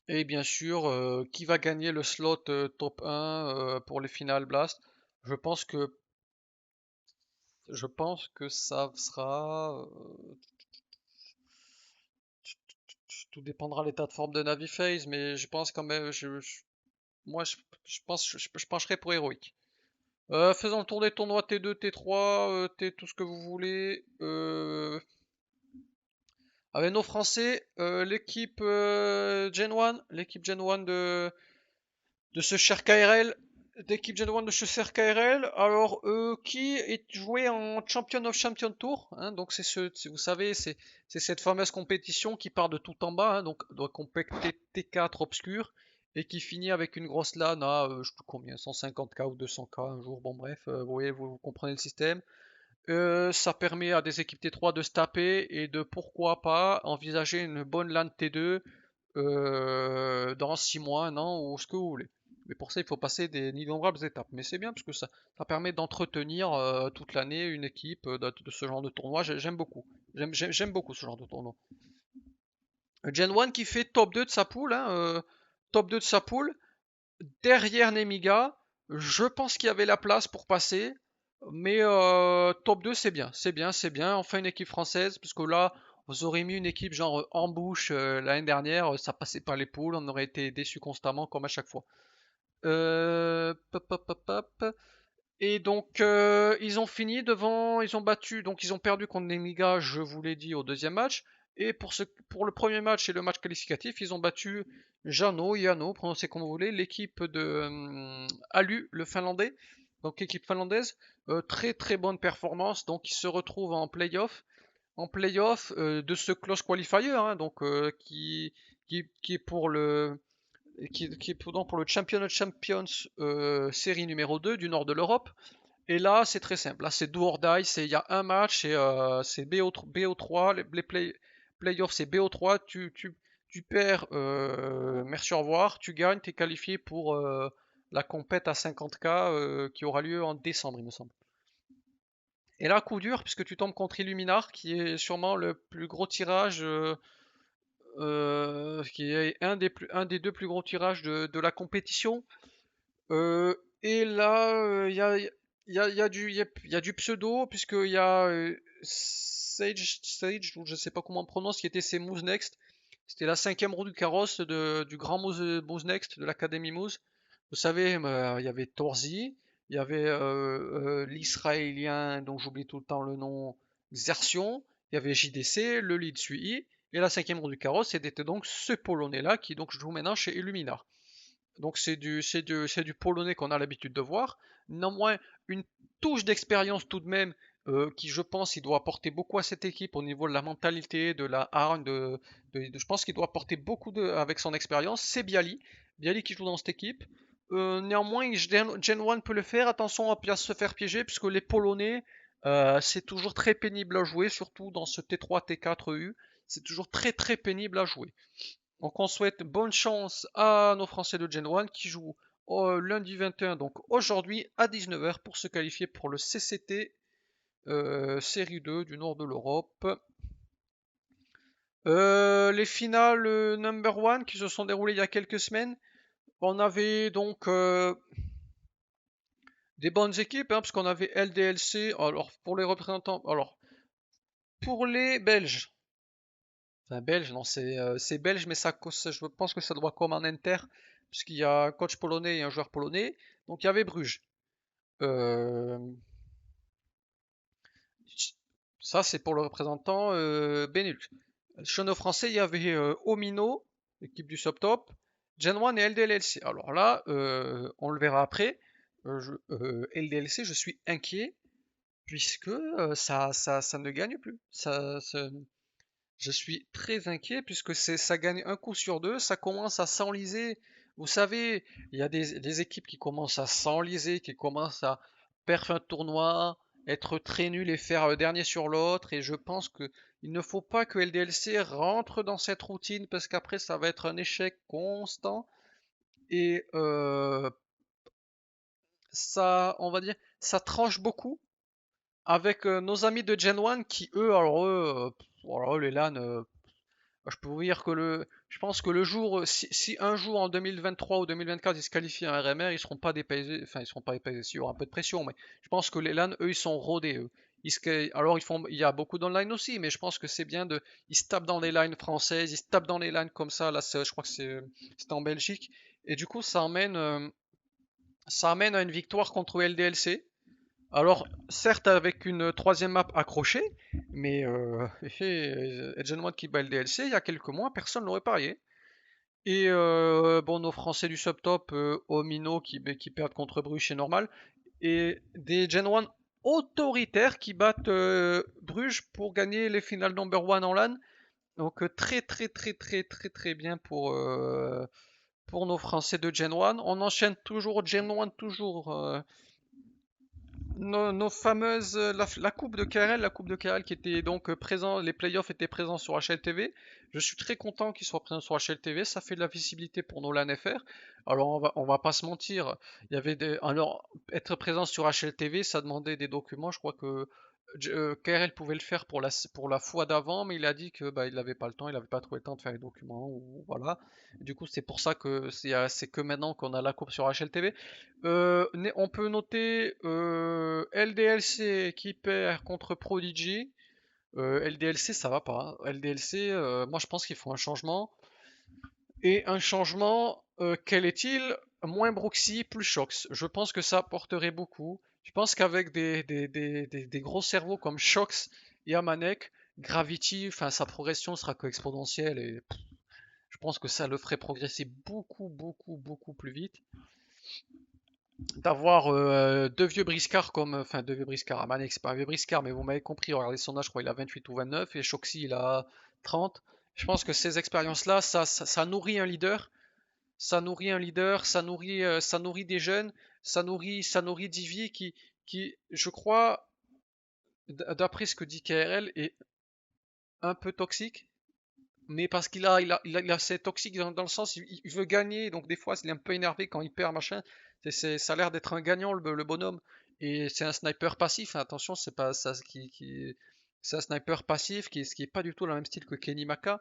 Et bien sûr, qui va gagner le slot top 1 pour les finales Blast? Je pense que je pense que ça sera tout dépendra de l'état de forme de Navi Phase, mais je pense quand même moi je pense je pencherai pour Heroic. Faisons le tour des tournois T2, T3, T tout ce que vous voulez. Avec nos Français, l'équipe Gen 1 de ce cher KRL, d'équipe Gen 1 de ce cher KRL. Alors, qui est joué en Champion of Champion Tour, hein, donc vous savez, c'est cette fameuse compétition qui part de tout en bas, hein, donc doit compacter T4 obscur et qui finit avec une grosse LAN à je sais plus combien, 150K ou 200K un jour. Bon bref, vous voyez, vous comprenez le système. Ça permet à des équipes T3 de se taper et de pourquoi pas envisager une bonne LAN T2 dans 6 mois, un an ou ce que vous voulez. Mais pour ça, il faut passer des innombrables étapes. Mais c'est bien parce que ça permet d'entretenir toute l'année une équipe de ce genre de tournoi. J'aime beaucoup. J'aime beaucoup ce genre de tournoi. Gen 1 qui fait top 2 de sa poule, hein, top 2 de sa poule, derrière Nemiga. Je pense qu'il y avait la place pour passer. Mais top 2, c'est bien. C'est bien, c'est bien. Enfin, une équipe française. Parce que là, vous aurez mis une équipe genre embouche l'année dernière. Ça passait pas les poules. On aurait été déçus constamment, comme à chaque fois. Pop, pop, pop, pop. Et donc, ils ont fini devant. Ils ont battu. Donc, ils ont perdu contre Nemiga, je vous l'ai dit, au deuxième match. Et pour le premier match et le match qualificatif, ils ont battu Yano, prononcez comme vous voulez, l'équipe de Alu, le finlandais, donc équipe finlandaise. Très très bonne performance, donc ils se retrouvent en playoff. En playoff de ce close qualifier, hein, donc qui est pour donc pour le Champion of Champions série numéro 2 du nord de l'Europe. Et là, c'est très simple. Là, c'est do or die. Il y a un match et c'est BO3. Playoffs, c'est BO3. Tu perds, merci, au revoir. Tu gagnes, tu es qualifié pour la compète à 50K qui aura lieu en décembre, il me semble. Et là, coup dur, puisque tu tombes contre Illuminar, qui est sûrement le plus gros tirage, qui est un des deux plus gros tirages de la compétition. Et là, il y a du pseudo, puisqu'il y a Sage, ou je sais pas comment on prononce, qui était ses Moose Next. C'était la cinquième roue du carrosse du grand Moose Next de l'Académie Moose. Vous savez, il y avait Torzi, il y avait l'Israélien, dont j'oublie tout le temps le nom, Xertion, il y avait JDC, le lead SUI, et la cinquième roue du carrosse, c'était donc ce Polonais-là qui donc joue maintenant chez Illuminar. Donc c'est du polonais qu'on a l'habitude de voir. Néanmoins, une touche d'expérience tout de même qui, je pense, il doit apporter beaucoup à cette équipe au niveau de la mentalité, de la hargne, je pense qu'il doit apporter beaucoup avec son expérience. C'est Bialy. Bialy qui joue dans cette équipe. Néanmoins, Gen 1 peut le faire. Attention à bien se faire piéger puisque les Polonais, c'est toujours très pénible à jouer, surtout dans ce T3, T4 EU. C'est toujours très très pénible à jouer. Donc on souhaite bonne chance à nos Français de Gen 1 qui jouent lundi 21, donc aujourd'hui à 19h pour se qualifier pour le CCT série 2 du nord de l'Europe. Les finales number 1 qui se sont déroulées il y a quelques semaines. On avait donc des bonnes équipes, hein, parce qu'on avait LDLC. Alors pour les représentants, alors pour les Belges, enfin belge, non c'est belge, mais je pense que ça doit comme en inter, puisqu'il y a un coach polonais et un joueur polonais. Donc il y avait Bruges. Euh, Ça, c'est pour le représentant Benelux. Chez nos Français, il y avait Omino, l'équipe du Subtop, Gen 1 et LDLC. Alors là, on le verra après. LDLC, je suis inquiet puisque ça ne gagne plus. Je suis très inquiet puisque ça gagne un coup sur deux, ça commence à s'enliser. Vous savez, il y a des équipes qui commencent à s'enliser, qui commencent à perf un tournoi, être très nul et faire dernier sur l'autre. Et je pense que il ne faut pas que LDLC rentre dans cette routine parce qu'après ça va être un échec constant. Et ça, on va dire, ça tranche beaucoup avec nos amis de Gen 1 qui eux, alors eux, les LAN, je peux vous dire que je pense que le jour, si un jour en 2023 ou 2024 ils se qualifient à un RMR, ils seront pas dépaysés, enfin ils seront pas dépaysés, il y aura un peu de pression, mais je pense que les LAN, eux, ils sont rodés, eux. Alors il y a beaucoup d'online aussi, mais je pense que c'est bien ils se tapent dans les lines françaises, ils se tapent dans les lines comme ça, là je crois que c'était en Belgique, et du coup ça amène à une victoire contre LDLC. Alors, certes avec une troisième map accrochée, mais Edge One qui bat le DLC, il y a quelques mois, personne n'aurait parié. Et bon, nos Français du subtop, Omino qui perdent contre Bruges, c'est normal. Et des Gen 1 autoritaires qui battent Bruges pour gagner les finales number one en LAN. Donc très très très très très très bien pour nos Français de Gen 1. On enchaîne toujours Gen 1, toujours nos fameuses, la coupe de KRL, la coupe de KRL qui était donc présent, les playoffs étaient présents sur HLTV. Je suis très content qu'ils soient présents sur HLTV, ça fait de la visibilité pour nos LAN FR. Alors on va pas se mentir, alors être présent sur HLTV, ça demandait des documents. Je crois que KRL pouvait le faire pour la fois d'avant, mais il a dit que bah, il n'avait pas le temps, il n'avait pas trouvé le temps de faire les documents, ou voilà. Du coup, c'est pour ça que c'est que maintenant qu'on a la coupe sur HLTV. On peut noter LDLC qui perd contre Prodigy. LDLC, ça va pas, hein. LDLC, moi je pense qu'il faut un changement. Et un changement, quel est-il? Moins Broxy, plus Shox. Je pense que ça apporterait beaucoup. Je pense qu'avec des gros cerveaux comme Shox et Amanek, Gravity, enfin sa progression sera que exponentielle et je pense que ça le ferait progresser beaucoup, beaucoup, beaucoup plus vite. D'avoir deux vieux briscards enfin deux vieux briscards, Amanek c'est pas un vieux briscard, mais vous m'avez compris, regardez son âge, je crois il a 28 ou 29, et Shoxy il a 30. Je pense que ces expériences-là, ça nourrit un leader, ça nourrit des jeunes, ça nourrit Divi qui, je crois, d'après ce que dit KRL, est un peu toxique, mais parce qu'il a c'est toxique dans le sens, il veut gagner, donc des fois il est un peu énervé quand il perd, machin. Ça a l'air d'être un gagnant le bonhomme, et c'est un sniper passif, hein, attention, c'est pas ça c'est un sniper passif ce qui est pas du tout le même style que Kenny Maka,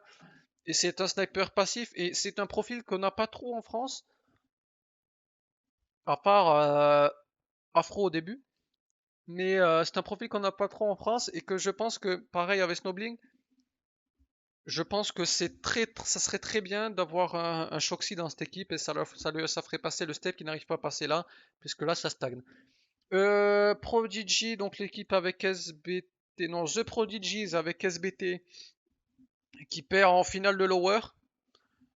et c'est un sniper passif, et c'est un profil qu'on n'a pas trop en France, à part Afro au début, mais c'est un profil qu'on n'a pas trop en France, et que je pense que, pareil avec Snowbling, je pense que ça serait très bien d'avoir un Shoxy dans cette équipe et ça ferait passer le step qui n'arrive pas à passer là, puisque là ça stagne. Prodigy, donc l'équipe avec SBT, non, The Prodigies avec SBT qui perd en finale de Lower.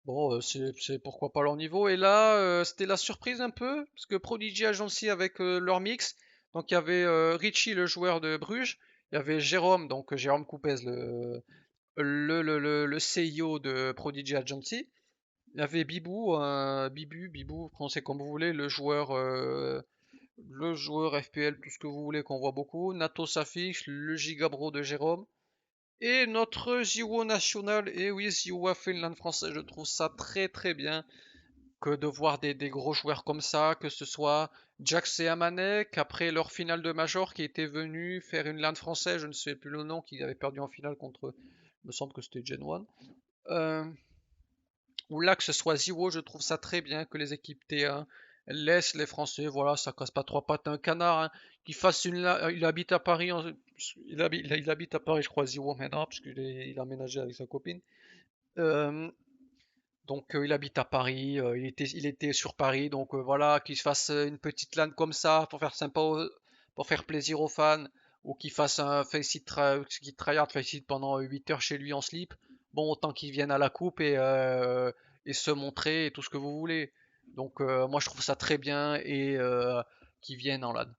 Bon, c'est pourquoi pas leur niveau. Et là, c'était la surprise un peu, parce que Prodigy Agency avec leur mix. Donc il y avait Richie, le joueur de Bruges. Il y avait Jérôme, donc Jérôme Coupez, le CEO de Prodigy Agency. Il y avait Bibou, Bibou, prononcez comme vous voulez, le joueur FPL, tout ce que vous voulez qu'on voit beaucoup. Nato s'affiche, le Gigabro de Jérôme. Et notre Ziwo national, et oui, Ziwo a fait une LAN française, je trouve ça très très bien que de voir des gros joueurs comme ça, que ce soit Jax et Amanek, après leur finale de Major, qui était venu faire une LAN française, je ne sais plus le nom, qui avait perdu en finale contre, il me semble que c'était Gen 1. Ou là que ce soit Zero, je trouve ça très bien que les équipes T1 laissent les Français, voilà, ça casse pas trois pattes à un canard, hein, qui fasse il habite à Paris, il habite à Paris, je crois, Zero maintenant, parce il a aménagé avec sa copine. Euh, donc il habite à Paris, il était sur Paris, donc voilà, qu'il se fasse une petite LAN comme ça pour faire sympa, pour faire plaisir aux fans. ou qu'il fasse un qu'il tryhard faceit pendant 8 heures chez lui en slip, bon, autant qu'il vienne à la coupe et se montrer et tout ce que vous voulez. Donc moi je trouve ça très bien et qu'ils viennent en LAN.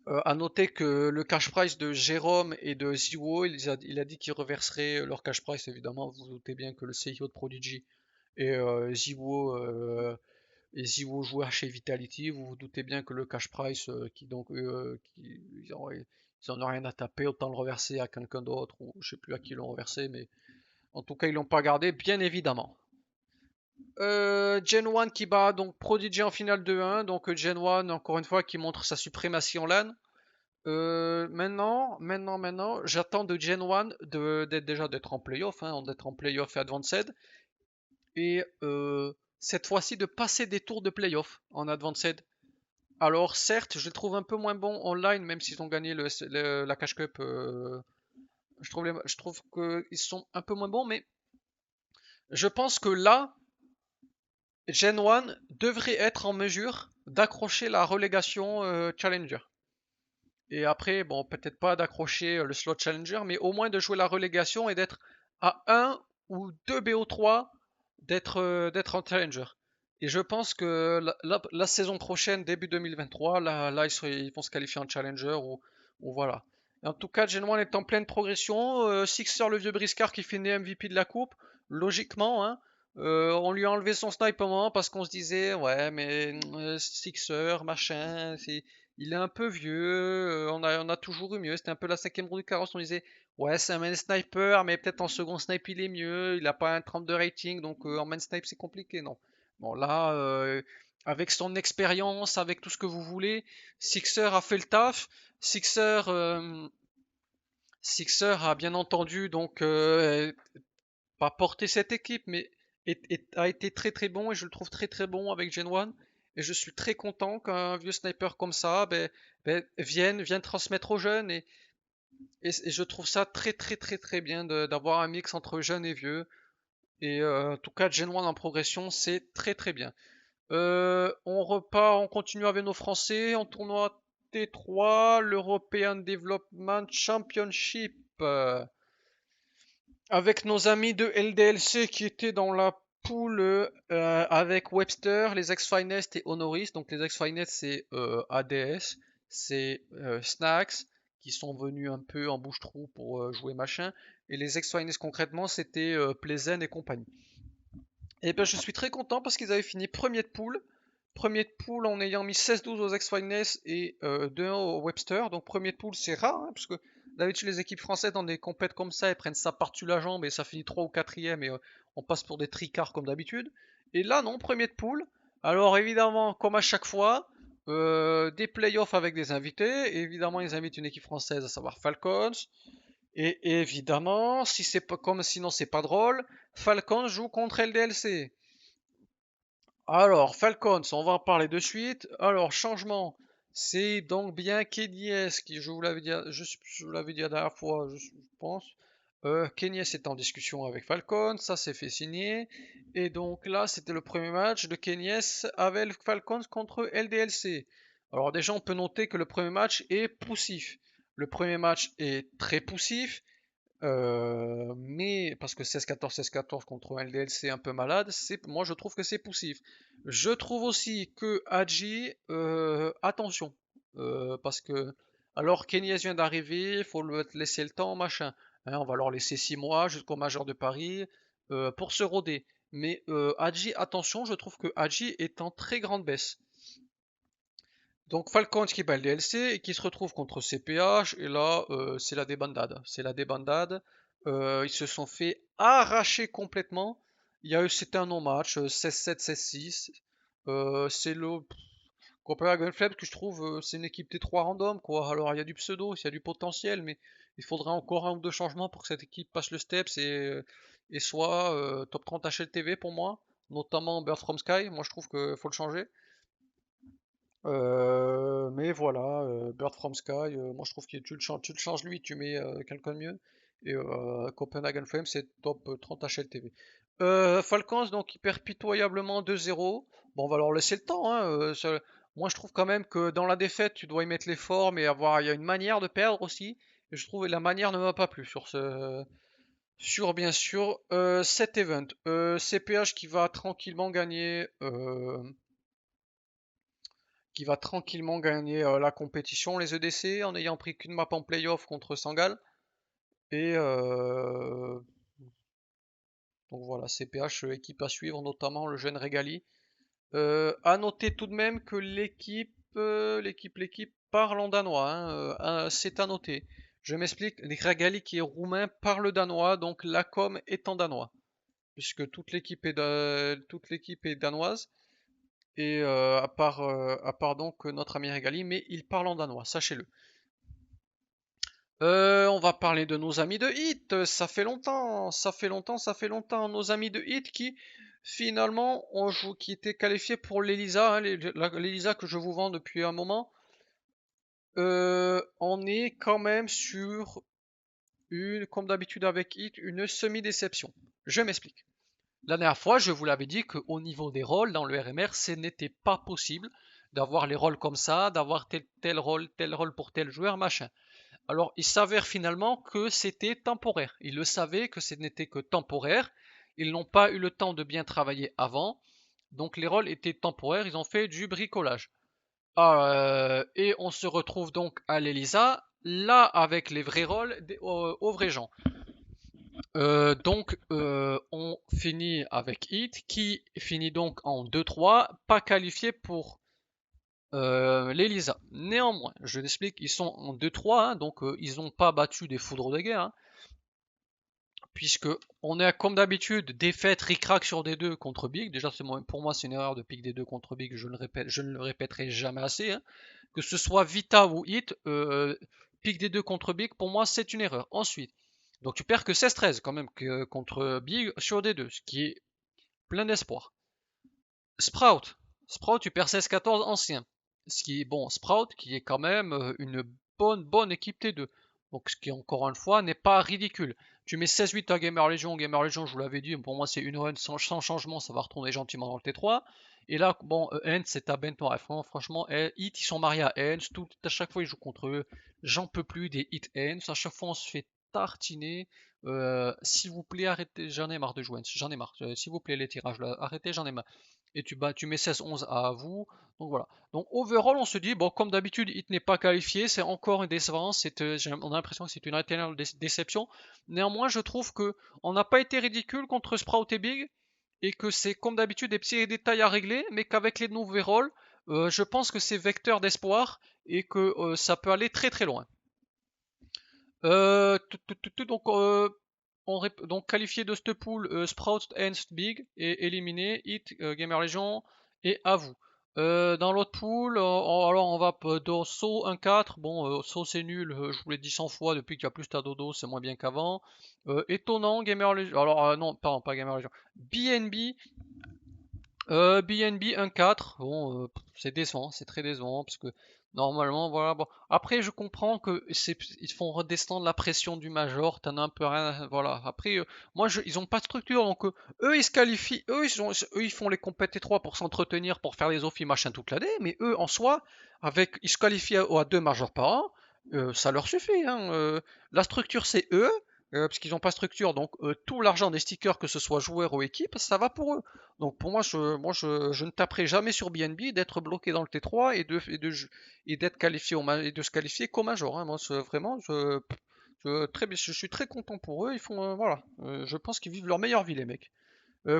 À noter que le cash price de Jérôme et de Ziwo, il a dit qu'ils reverseraient leur cash price évidemment. Vous vous doutez bien que le CEO de Prodigy et Ziwo joueur chez Vitality, vous vous doutez bien que le cash price, ils en ont rien à taper, autant le reverser à quelqu'un d'autre, ou je sais plus à qui ils l'ont reversé, mais en tout cas ils l'ont pas gardé, bien évidemment. Gen 1 qui bat donc Prodigy en finale 2-1, donc Gen 1 encore une fois qui montre sa suprématie en LAN. Maintenant, j'attends de Gen 1 d'être en playoff, hein, d'être en playoff et advanced, et cette fois-ci de passer des tours de playoff en advanced. Alors certes, je les trouve un peu moins bons online, même s'ils ont gagné la Cash Cup. Je trouve qu'ils sont un peu moins bons, mais je pense que là, Gen 1 devrait être en mesure d'accrocher la relégation Challenger. Et après, bon, peut-être pas d'accrocher le slot Challenger, mais au moins de jouer la relégation et d'être à un ou 2 BO3 d'être en Challenger. Et je pense que la saison prochaine, début 2023, là ils vont se qualifier en Challenger ou voilà. Et en tout cas, Gen 1 est en pleine progression. Sixer, le vieux briscard qui finit MVP de la coupe, logiquement, hein. On lui a enlevé son snipe au moment parce qu'on se disait, ouais, mais Sixer, machin, il est un peu vieux, on a toujours eu mieux. C'était un peu la cinquième roue du carrosse. On disait, ouais, c'est un main sniper, mais peut-être en second snipe il est mieux. Il n'a pas un 32 rating, donc en main snipe c'est compliqué, non. Bon, là, avec son expérience, avec tout ce que vous voulez, Sixer a fait le taf. Sixer, euh, Sixer a bien entendu donc pas porté cette équipe, mais a été très très bon et je le trouve très très bon avec Gen 1. Et je suis très content qu'un vieux sniper comme ça vienne transmettre aux jeunes. Et je trouve ça très très très très bien d'avoir un mix entre jeunes et vieux. Et en tout cas, Gen 1 en progression, c'est très très bien. On repart, on continue avec nos Français en tournoi T3, l'European Development Championship. Avec nos amis de LDLC qui étaient dans la poule avec Webster, les ex-Finest et Honoris. Donc les ex-Finest c'est ADS, c'est Snacks qui sont venus un peu en bouche-trou pour jouer machin. Et les ex-Finest concrètement c'était Plezen et compagnie. Et ben je suis très content parce qu'ils avaient fini premier de poule. Premier de poule en ayant mis 16-12 aux ex-Finest et 2-1 au Webster. Donc premier de poule c'est rare hein, parce que d'habitude les équipes françaises dans des compètes comme ça elles prennent ça par-dessus la jambe et ça finit 3 ou 4ème et on passe pour des tricards comme d'habitude. Et là non, premier de poule. Alors évidemment comme à chaque fois, des playoffs avec des invités. Et évidemment ils invitent une équipe française à savoir Falcons. Et évidemment, si c'est pas comme sinon c'est pas drôle, Falcons joue contre LDLC. Alors, Falcons, on va en parler de suite. Alors, changement. C'est donc bien KDS qui, je vous l'avais dit la dernière fois, je pense. KDS est en discussion avec Falcons, ça s'est fait signer. Et donc là, c'était le premier match de KDS avec Falcons contre LDLC. Alors déjà, on peut noter que le premier match est poussif. Le premier match est très poussif. Mais parce que 16-14, 16-14 contre un LDLC un peu malade, moi je trouve que c'est poussif. Je trouve aussi que Hadji, attention, parce que alors Kenyes vient d'arriver, il faut lui laisser le temps, machin. Hein, on va leur laisser 6 mois jusqu'au Major de Paris pour se roder. Mais Hadji, attention, je trouve que Hadji est en très grande baisse. Donc Falcons qui bat le DLC et qui se retrouve contre CPH et là c'est la débandade. C'est la débandade. Ils se sont fait arracher complètement. C'était un non-match, 16-7, 16-6. C'est le Copenhagen Flames que je trouve c'est une équipe T3 random quoi. Alors il y a du pseudo, il y a du potentiel, mais il faudrait encore un ou deux changements pour que cette équipe passe le steps et soit top 30 HLTV pour moi, notamment Bird from Sky. Moi je trouve qu'il faut le changer. Mais voilà, Bird from Sky, moi je trouve que tu le changes lui, tu mets quelqu'un de mieux. Et Copenhagen Flames, c'est top 30 HLTV. Falcons, donc, ils perdent pitoyablement 2-0. Bon, on va leur laisser le temps, hein, Moi, je trouve quand même que dans la défaite, tu dois y mettre l'effort, mais il y a une manière de perdre aussi. Et je trouve que la manière ne m'a pas plu sur bien sûr cet event. CPH qui va tranquillement gagner la compétition, les EDC, en ayant pris qu'une map en playoff contre Sangal. Et donc voilà, CPH, équipe à suivre, notamment le jeune Regali. À noter tout de même que l'équipe parle en danois, hein, c'est à noter. Je m'explique, Regali qui est roumain parle danois, donc la com est en danois, puisque toute l'équipe est danoise. Et à part donc notre ami Regali, mais il parle en danois, sachez-le. On va parler de nos amis de Hit. Ça fait longtemps, ça fait longtemps, ça fait longtemps. Nos amis de Hit qui finalement qui étaient qualifiés pour l'Elisa, hein, l'Elisa que je vous vends depuis un moment. On est quand même sur comme d'habitude avec Hit, une semi-déception. Je m'explique. La dernière fois, je vous l'avais dit qu'au niveau des rôles dans le RMR, ce n'était pas possible d'avoir les rôles comme ça, d'avoir tel rôle pour tel joueur, machin. Alors, il s'avère finalement que c'était temporaire. Ils le savaient que ce n'était que temporaire. Ils n'ont pas eu le temps de bien travailler avant. Donc, les rôles étaient temporaires. Ils ont fait du bricolage. Et on se retrouve donc à l'Elisa, là avec les vrais rôles aux vrais gens. On finit avec Hit, qui finit donc en 2-3, pas qualifié pour l'Elisa. Néanmoins, je l'explique, ils sont en 2-3, hein, donc ils n'ont pas battu des foudres de guerre, hein, puisque on est comme d'habitude défaite ric-rac sur D2 contre Big. Déjà, pour moi, c'est une erreur de pick D2 contre Big, je ne le répéterai jamais assez, hein. Que ce soit Vita ou Hit, pick D2 contre Big, pour moi, c'est une erreur. Ensuite, donc tu perds que 16-13 quand même contre Big sur D2, ce qui est plein d'espoir. Sprout. Sprout, tu perds 16-14 ancien. Ce qui est bon, Sprout qui est quand même une bonne équipe T2. Donc ce qui encore une fois n'est pas ridicule. Tu mets 16-8 à Gamer Legion, je vous l'avais dit, pour moi c'est une run sans changement, ça va retourner gentiment dans le T3. Et là, bon, Hens c'est à Benton. Franchement, Hit ils sont mariés à Hens, à chaque fois ils jouent contre eux. J'en peux plus des Hit Hens, à chaque fois on se fait tartiner. S'il vous plaît, arrêtez, j'en ai marre de jouer, j'en ai marre. S'il vous plaît, les tirages là, arrêtez, j'en ai marre. Et tu mets 16-11 à vous. Donc voilà. Donc overall, on se dit, bon, comme d'habitude, Hit n'est pas qualifié, c'est encore une décevance. On a l'impression que c'est une éternelle déception. Néanmoins, je trouve que on n'a pas été ridicule contre Sprout et Big, et que c'est comme d'habitude des petits détails à régler, mais qu'avec les nouveaux rôles, je pense que c'est vecteur d'espoir et que ça peut aller très très loin. Donc, donc qualifié de cette pool, Sprout, Ernst, Big et éliminé Hit, Gamer Legion et à vous. Dans l'autre pool, alors on va dans So 1-4. Bon, So c'est nul, je vous l'ai dit 100 fois depuis qu'il y a plus à dodo, c'est moins bien qu'avant. Étonnant, Gamer Legion. Alors non, pardon, pas Gamer Legion. BNB. BNB 1-4, bon, c'est décevant, c'est très décevant parce que normalement, voilà. Bon. Après, je comprends que ils font redescendre la pression du major, t'en as un peu rien, voilà. Après, ils ont pas de structure, donc eux ils se qualifient, eux ils font les compètes T3 pour s'entretenir, pour faire les offs machin toute l'année, mais eux en soi, ils se qualifient à deux majors par an, ça leur suffit, hein. La structure c'est eux. Parce qu'ils n'ont pas de structure, donc tout l'argent des stickers, que ce soit joueurs ou équipe, ça va pour eux. Donc pour moi, je ne taperai jamais sur BNB d'être bloqué dans le T3 et d'être qualifié et de se qualifier comme major, hein. Moi, vraiment, je suis très content pour eux. Ils font, voilà, je pense qu'ils vivent leur meilleure vie, les mecs.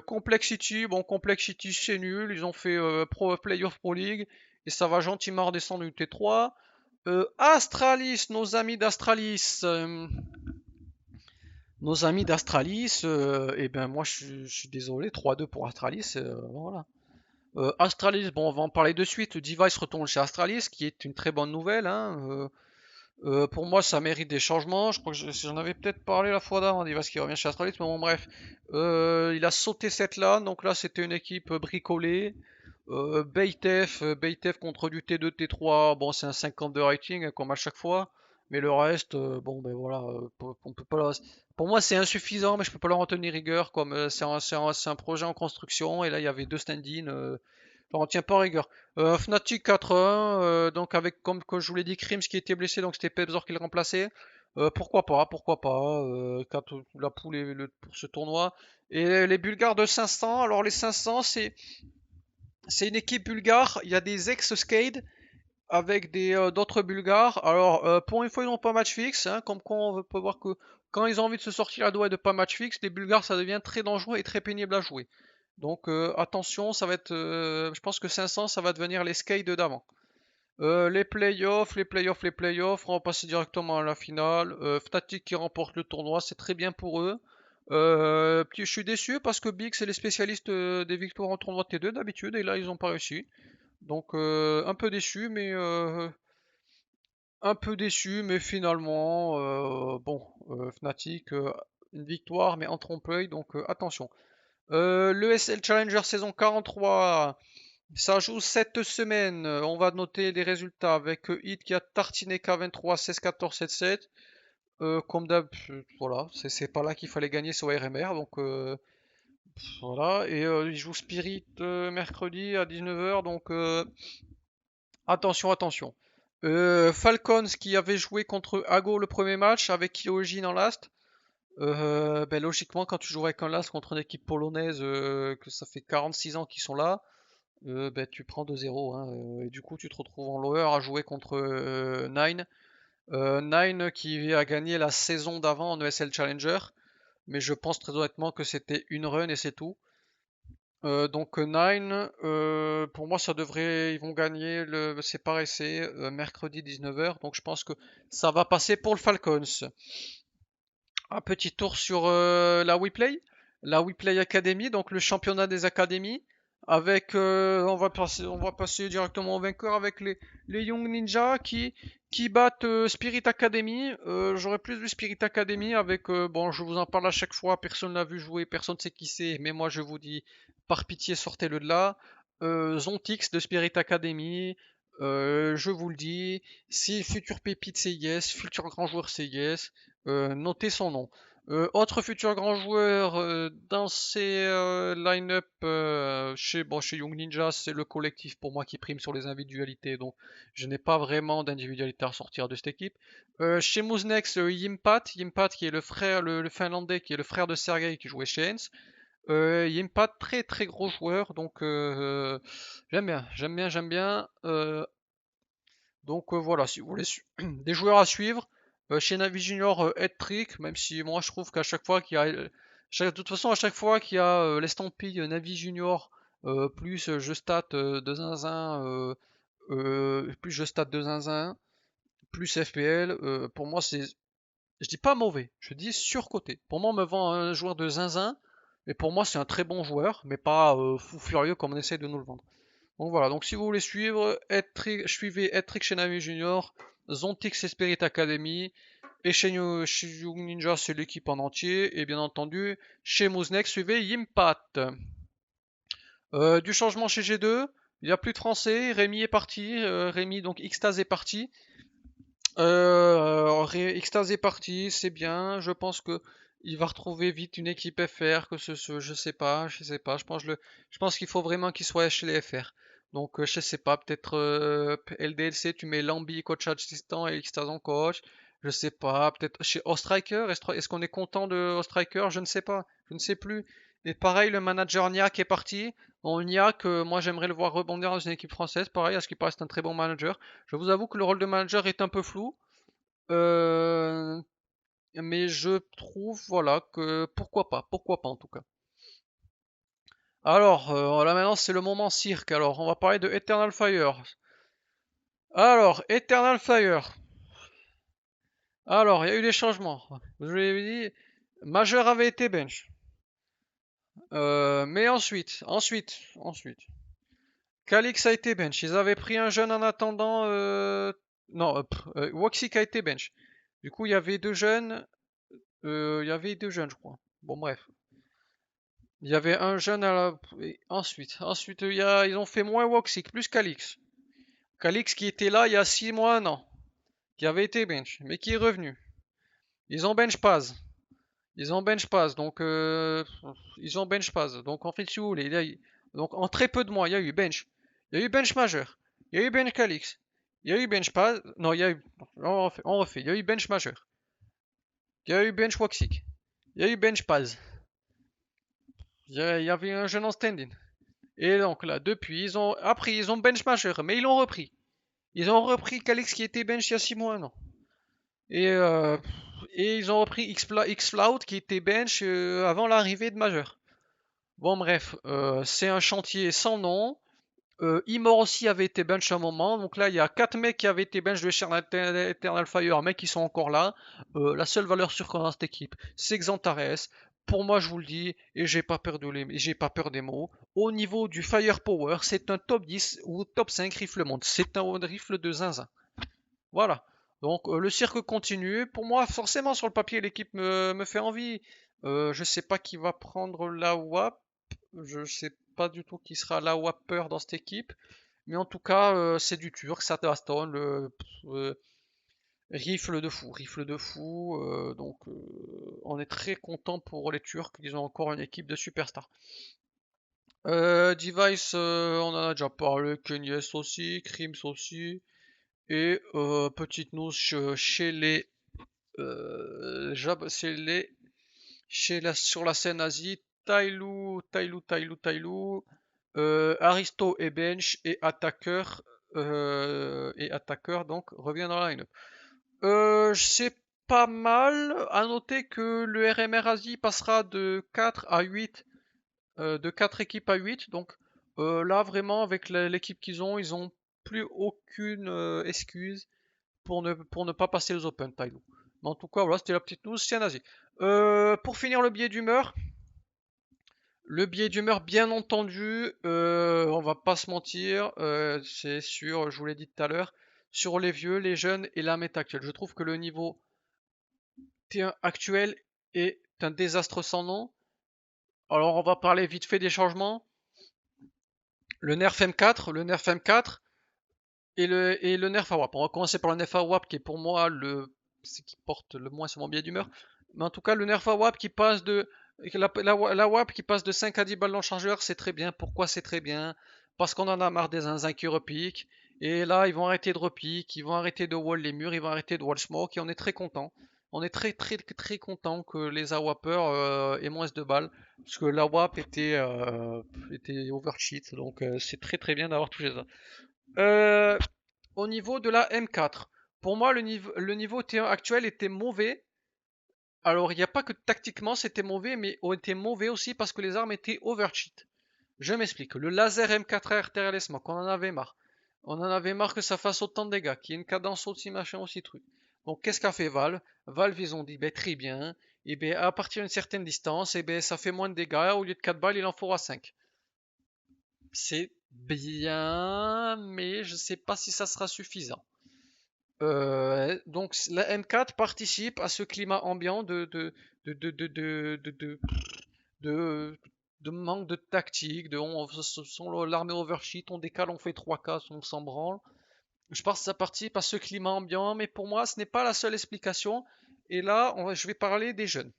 Complexity, bon, Complexity c'est nul. Ils ont fait Playoff Pro League et ça va gentiment redescendre du T3. Astralis, nos amis d'Astralis. Nos amis d'Astralis, eh ben moi je suis désolé, 3-2 pour Astralis, voilà. Astralis, bon on va en parler de suite, Device retourne chez Astralis, qui est une très bonne nouvelle, hein. Pour moi ça mérite des changements, je crois que j'en avais peut-être parlé la fois d'avant, Device qui revient chez Astralis, mais bon bref. Il a sauté cette LAN, donc là c'était une équipe bricolée. Beytef contre du T2, T3, bon c'est un 52 rating hein, comme à chaque fois, mais le reste, bon ben voilà, on peut pas pour moi c'est insuffisant, mais je peux pas leur en tenir rigueur, comme c'est un projet en construction, et là il y avait deux stand-in, On tient pas en rigueur. Fnatic 4-1, donc avec, comme je vous l'ai dit, Krims qui était blessé, donc c'était Pepzor qui le remplaçait. Pourquoi pas, quand la poule est pour ce tournoi. Et les Bulgares de 500, alors les 500, c'est une équipe bulgare, il y a des ex-Skade avec des d'autres Bulgares. Alors, pour une fois, ils n'ont pas match fixe, hein, comme quoi on peut voir que quand ils ont envie de se sortir à doigt et de pas match fixe, les Bulgares, ça devient très dangereux et très pénible à jouer. Donc attention, ça va être, je pense que 500, ça va devenir les skates d'avant. Les playoffs, on va passer directement à la finale. Fnatic qui remporte le tournoi, c'est très bien pour eux. Je suis déçu parce que Big, c'est les spécialistes des victoires en tournoi T2 d'habitude, et là, ils n'ont pas réussi. Donc un peu déçu, mais finalement, bon, Fnatic, une victoire, mais en trompe-l'œil, donc attention. L'ESL Challenger saison 43, ça joue cette semaine. On va noter les résultats avec Hit qui a tartiné K23 16-14 7-7. Comme d'hab, voilà, c'est pas là qu'il fallait gagner sur RMR, donc voilà. Et il joue Spirit mercredi à 19h, donc attention, attention. Falcons qui avait joué contre Ago le premier match avec Kyojin en last. Ben, logiquement, quand tu joues avec un last contre une équipe polonaise, que ça fait 46 ans qu'ils sont là, ben, tu prends 2-0, hein, et du coup, tu te retrouves en lower à jouer contre Nine. Nine qui a gagné la saison d'avant en ESL Challenger, mais je pense très honnêtement que c'était une run et c'est tout. Donc Nine, pour moi ça devrait, ils vont gagner c'est pareil, c'est mercredi 19h, donc je pense que ça va passer pour le Falcons. Un petit tour sur la WePlay Academy, donc le championnat des académies. Avec, on va passer directement au vainqueur avec les Young Ninja qui battent Spirit Academy. J'aurais plus vu Spirit Academy avec, bon, je vous en parle à chaque fois, personne l'a vu jouer, personne ne sait qui c'est, mais moi je vous dis, par pitié, sortez-le de là. Zontix de Spirit Academy, je vous le dis, si futur pépite c'est yes, futur grand joueur c'est yes. Notez son nom. Autre futur grand joueur dans ces line-up chez Young Ninja, c'est le collectif pour moi qui prime sur les individualités, donc je n'ai pas vraiment d'individualité à ressortir de cette équipe. Chez Muznex, Yimpat qui est le frère, le finlandais qui est le frère de Sergei qui jouait chez Hens. Yimpat, très très gros joueur, donc j'aime bien, j'aime bien, j'aime bien. Donc voilà, si vous voulez des joueurs à suivre, chez Navi Junior, Trick, même si moi je trouve qu'à chaque fois qu'il y a, de toute façon à chaque fois qu'il y a l'estampille Navi Junior plus je stat de zinzin, plus je stat de zinzin, plus FPL, pour moi c'est, je dis pas mauvais, je dis surcoté. Pour moi on me vend un joueur de zinzin, et pour moi c'est un très bon joueur, mais pas fou furieux comme on essaye de nous le vendre. Donc voilà, donc si vous voulez suivre, suivez Edtrick chez Nami Junior, Zontix et Spirit Academy, et chez Young Ninja c'est l'équipe en entier, et bien entendu chez Muznek suivez Yimpat. Du changement chez G2, il n'y a plus de français, Rémi est parti, Rémi donc Xtase est parti. Xtase est parti, c'est bien, je pense que il va retrouver vite une équipe FR, je sais pas, je pense qu'il faut vraiment qu'il soit chez les FR. Donc je sais pas, peut-être LDLC, tu mets Lambi coach assistant et Xtase en coach, je sais pas, peut-être chez Ostriker, est-ce qu'on est content de Ostriker? Je ne sais pas, je ne sais plus. Et pareil, le manager Niak est parti. Bon, Niak, moi j'aimerais le voir rebondir dans une équipe française, pareil, à ce qu'il paraît c'est un très bon manager. Je vous avoue que le rôle de manager est un peu flou. Euh, mais je trouve, voilà, que pourquoi pas en tout cas. Alors, là maintenant c'est le moment cirque. Alors, on va parler de Eternal Fire. Alors, Eternal Fire. Alors, il y a eu des changements. Je vous l'ai dit, Majeur avait été bench. Mais ensuite, Calix a été bench. Ils avaient pris un jeune en attendant. Non, Woxic a été bench. Du coup, il y avait deux jeunes. Je crois. Bon, bref. Il y avait un jeune à la... et ensuite ils ont fait moins Woxic, plus Calix. Calix qui était là il y a 6 mois, un an. Qui avait été bench, mais qui est revenu. Ils ont bench Paz. Ils ont bench Paz, donc ils ont bench Paz. Donc en fait, si vous voulez, donc en très peu de mois, il y a eu bench. Il y a eu bench majeur. Il y a eu bench Calix. Il y a eu bench pas. Non, il y a eu. On refait, on refait. Il y a eu bench majeur. Il y a eu bench Waxic. Il y a eu bench Paz. Il y avait un jeune en stand-in. Et donc là, depuis, ils ont appris, ils ont bench majeur, mais ils l'ont repris. Ils ont repris Calix qui était bench il y a 6 mois, non. Et, euh, et ils ont repris Xflout qui était bench avant l'arrivée de majeur. Bon bref, c'est un chantier sans nom. Imor aussi avait été bench à un moment. Donc là, il y a 4 mecs qui avaient été bench de Eternal Fire, mais qui sont encore là. La seule valeur sûre qu'on a dans cette équipe, c'est Xantares. Pour moi, je vous le dis, et j'ai pas peur des mots. Au niveau du Firepower, c'est un top 10 ou top 5 rifle monde. C'est un rifle de zinzin. Voilà. Donc le cirque continue. Pour moi, forcément, sur le papier, l'équipe me fait envie. Je sais pas qui va prendre la WAP. Je sais pas du tout qui sera la WAPper dans cette équipe. Mais en tout cas, c'est du turc, ça bastonne, rifle de fou, rifle de fou. Donc, on est très content pour les Turcs, ils ont encore une équipe de superstars. Device, on en a déjà parlé, Kenyes aussi, Krims aussi. Et petite news chez les, sur la scène Asie, Tailou, Aristo et bench et attaqueur donc revient dans la line-up. C'est pas mal. À noter que le RMR Asie passera de 4 à 8, de 4 équipes à 8. Donc là vraiment avec l'équipe ils ont plus aucune excuse pour ne pas passer les Open Tailou. Mais en tout cas voilà, c'était la petite news c'est en Asie. Pour finir le biais d'humeur, bien entendu, on va pas se mentir, c'est sur, je vous l'ai dit tout à l'heure, sur les vieux, les jeunes et la méta actuelle. Je trouve que le niveau T1 actuel est un désastre sans nom. Alors on va parler vite fait des changements. Le nerf M4 et le nerf AWAP. On va commencer par le nerf AWAP qui est pour moi ce qui porte le moins sur mon biais d'humeur. Mais en tout cas, le nerf AWAP qui passe la WAP qui passe de 5 à 10 balles dans le chargeur, c'est très bien. Pourquoi c'est très bien? Parce qu'on en a marre des zinzins qui repiquent. Et là, ils vont arrêter de repique, ils vont arrêter de wall les murs, ils vont arrêter de wall smoke. Et on est très content. On est très content que les AWAPers aient moins de balles. Parce que la WAP était overcheat. Donc c'est très bien d'avoir touché ça. Euh, Au niveau de la M4, pour moi, le niveau T1 actuel était mauvais. Alors, il n'y a pas que tactiquement c'était mauvais, mais était mauvais aussi parce que les armes étaient overcheat. Je m'explique. Le laser M4R TRL Smoke, on en avait marre. On en avait marre que ça fasse autant de dégâts, qu'il y ait une cadence aussi, machin, aussi truc. Donc, qu'est-ce qu'a fait Valve? Valve, ils ont dit, ben, très bien. Et ben, à partir d'une certaine distance, et ben, ça fait moins de dégâts. Au lieu de 4 balles, il en faudra 5. C'est bien, mais je ne sais pas si ça sera suffisant. Donc la M4 participe à ce climat ambiant de, de, de, de, de, de, de- de manque de tactique, l'armée oversheet, on décale, on fait 3K, on s'en branle. Je pense que ça participe à ce climat ambiant, mais pour moi, ce n'est pas la seule explication. Et là, je vais parler des jeunes.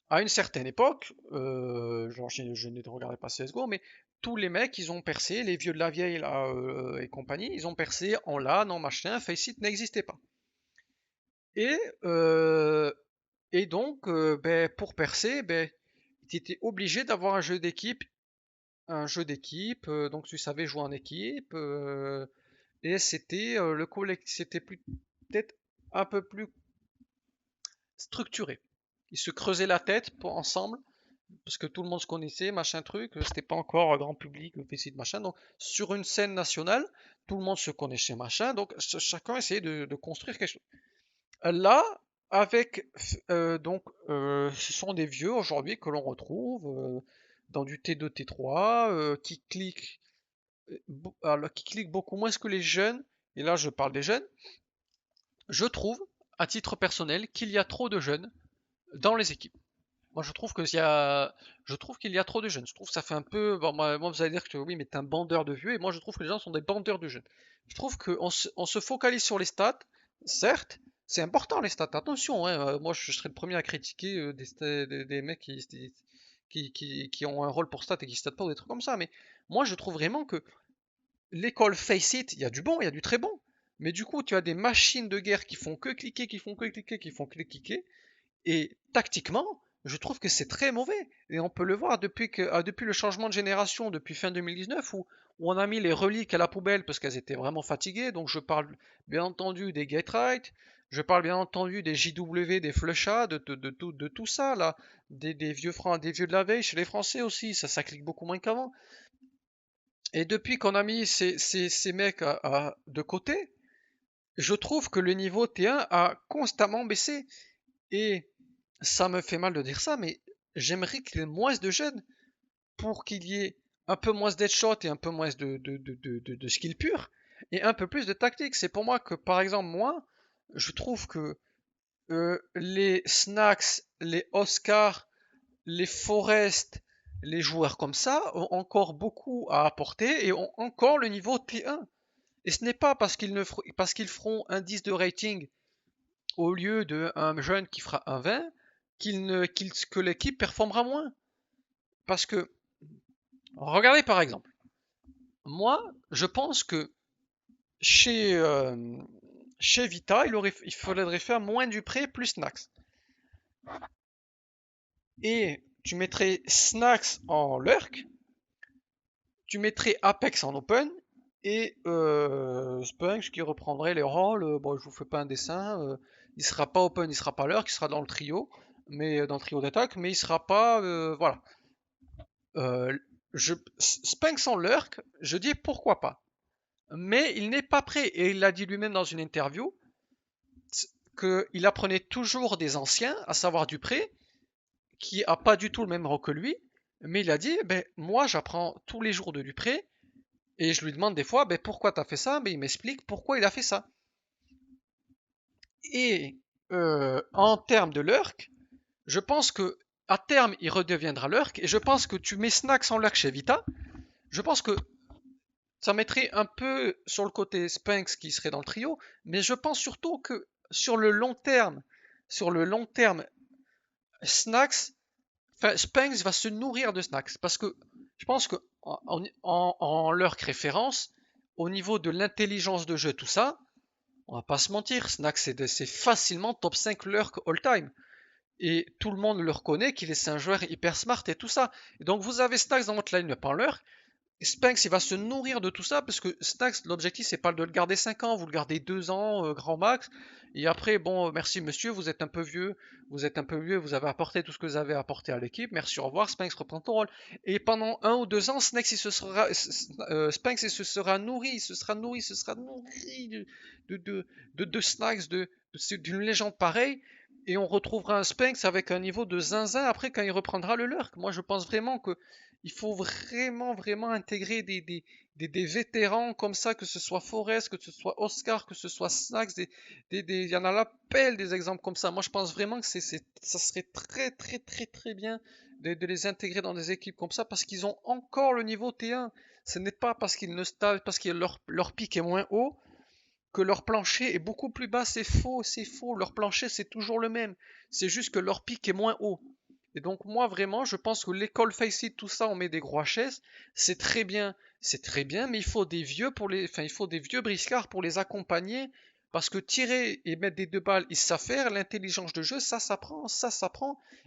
À une certaine époque, genre je n'ai regardé pas CSGO, mais tous les mecs, ils ont percé, les vieux de la vieille là, et compagnie, ils ont percé en LAN, en machin, Faceit n'existait pas. Et, euh, et donc, ben, pour percer, ben, tu étais obligé d'avoir donc tu savais jouer en équipe, et c'était c'était peut-être un peu plus structuré. Ils se creusaient la tête ensemble parce que tout le monde se connaissait, machin truc, c'était pas encore grand public, le PC de machin. Donc sur une scène nationale, tout le monde se connaissait, machin. Donc chacun essayait de construire quelque chose. Là, avec ce sont des vieux aujourd'hui que l'on retrouve dans du T2, T3, qui cliquent beaucoup moins que les jeunes. Et là, je parle des jeunes. Je trouve, à titre personnel, qu'il y a trop de jeunes dans les équipes. Moi, je trouve qu'il y a trop de jeunes. Je trouve que ça fait un peu. Bon, moi, vous allez dire que oui, mais t'es un bandeur de vieux. Et moi, je trouve que les gens sont des bandeurs de jeunes. Je trouve on se focalise sur les stats. Certes, c'est important les stats. Attention, hein, moi, je serais le premier à critiquer des mecs qui ont un rôle pour stats et qui statent pas ou des trucs comme ça. Mais moi, je trouve vraiment que l'école Face It, il y a du bon, il y a du très bon. Mais du coup, tu as des machines de guerre qui font que cliquer, qui font que cliquer, qui font que cliquer. Et tactiquement, je trouve que c'est très mauvais. Et on peut le voir depuis le changement de génération, depuis fin 2019, où on a mis les reliques à la poubelle parce qu'elles étaient vraiment fatiguées. Donc je parle bien entendu des Get Right, je parle bien entendu des JW, des Flusha, de tout ça là, des vieux francs, des vieux de la veille chez les Français aussi. Ça clique beaucoup moins qu'avant. Et depuis qu'on a mis ces mecs de côté, je trouve que le niveau T1 a constamment baissé. Et ça me fait mal de dire ça, mais j'aimerais qu'il y ait moins de jeunes pour qu'il y ait un peu moins d'headshot et un peu moins de skill pur et un peu plus de tactique. C'est pour moi que, par exemple, moi, je trouve que les Snacks, les Oscars, les Forest, les joueurs comme ça ont encore beaucoup à apporter et ont encore le niveau T1. Et ce n'est pas parce qu'ils feront un 10 de rating au lieu d'un jeune qui fera un 20 que l'équipe performera moins. Parce que, regardez par exemple, moi, je pense que chez, euh, chez Vita, il faudrait faire moins Dupré plus Snax. Et tu mettrais Snax en lurk, tu mettrais Apex en open, et Spunks qui reprendrait les rôles. Bon, je vous fais pas un dessin, il sera pas open, il sera pas lurk, il sera dans le trio, mais dans le trio d'attaque, mais il sera pas. Voilà. Euh, Spunks en lurk, je dis pourquoi pas. Mais il n'est pas prêt, et il l'a dit lui-même dans une interview, qu'il apprenait toujours des anciens, à savoir Dupré, qui a pas du tout le même rôle que lui, mais il a dit, ben, moi j'apprends tous les jours de Dupré, et je lui demande des fois, ben, pourquoi t'as fait ça? Ben, il m'explique pourquoi il a fait ça. Et en termes de lurk, je pense que à terme il redeviendra lurk, et je pense que tu mets Snacks en lurk chez Vita, je pense que ça mettrait un peu sur le côté Spinks qui serait dans le trio, mais je pense surtout que sur le long terme, Snacks, enfin Spinks va se nourrir de Snacks parce que je pense que en leur référence, au niveau de l'intelligence de jeu, tout ça, on va pas se mentir, Snacks c'est facilement top 5 lurk all time. Et tout le monde le reconnaît qu'il est un joueur hyper smart et tout ça. Et donc vous avez Snacks dans votre line-up en lurk, Spanks, il va se nourrir de tout ça parce que Stax, l'objectif, c'est pas de le garder 5 ans, vous le gardez 2 ans, grand max. Et après, bon, merci monsieur, vous êtes un peu vieux, vous avez apporté tout ce que vous avez apporté à l'équipe, merci, au revoir, Spanks reprend ton rôle. Et pendant 1 ou 2 ans, Spanks, il se sera nourri, il se sera nourri de Snacks, d'une légende pareille. Et on retrouvera un Spanks avec un niveau de zinzin après quand il reprendra le lurk. Moi, je pense vraiment que il faut vraiment, vraiment intégrer des vétérans comme ça, que ce soit Forest, que ce soit Oscar, que ce soit Snacks. Il y en a la pelle des exemples comme ça. Moi, je pense vraiment que ça serait très, très, très, très bien de les intégrer dans des équipes comme ça parce qu'ils ont encore le niveau T1. Ce n'est pas parce qu'ils ne stagent, parce que leur pic est moins haut que leur plancher est beaucoup plus bas. C'est faux, c'est faux. Leur plancher, c'est toujours le même. C'est juste que leur pic est moins haut. Et donc moi vraiment, je pense que l'école Face It, tout ça, on met des gros HS, c'est très bien, mais il faut des vieux enfin il faut des vieux briscards pour les accompagner, parce que tirer et mettre des 2 balles, ils savent faire, l'intelligence de jeu, ça s'apprend,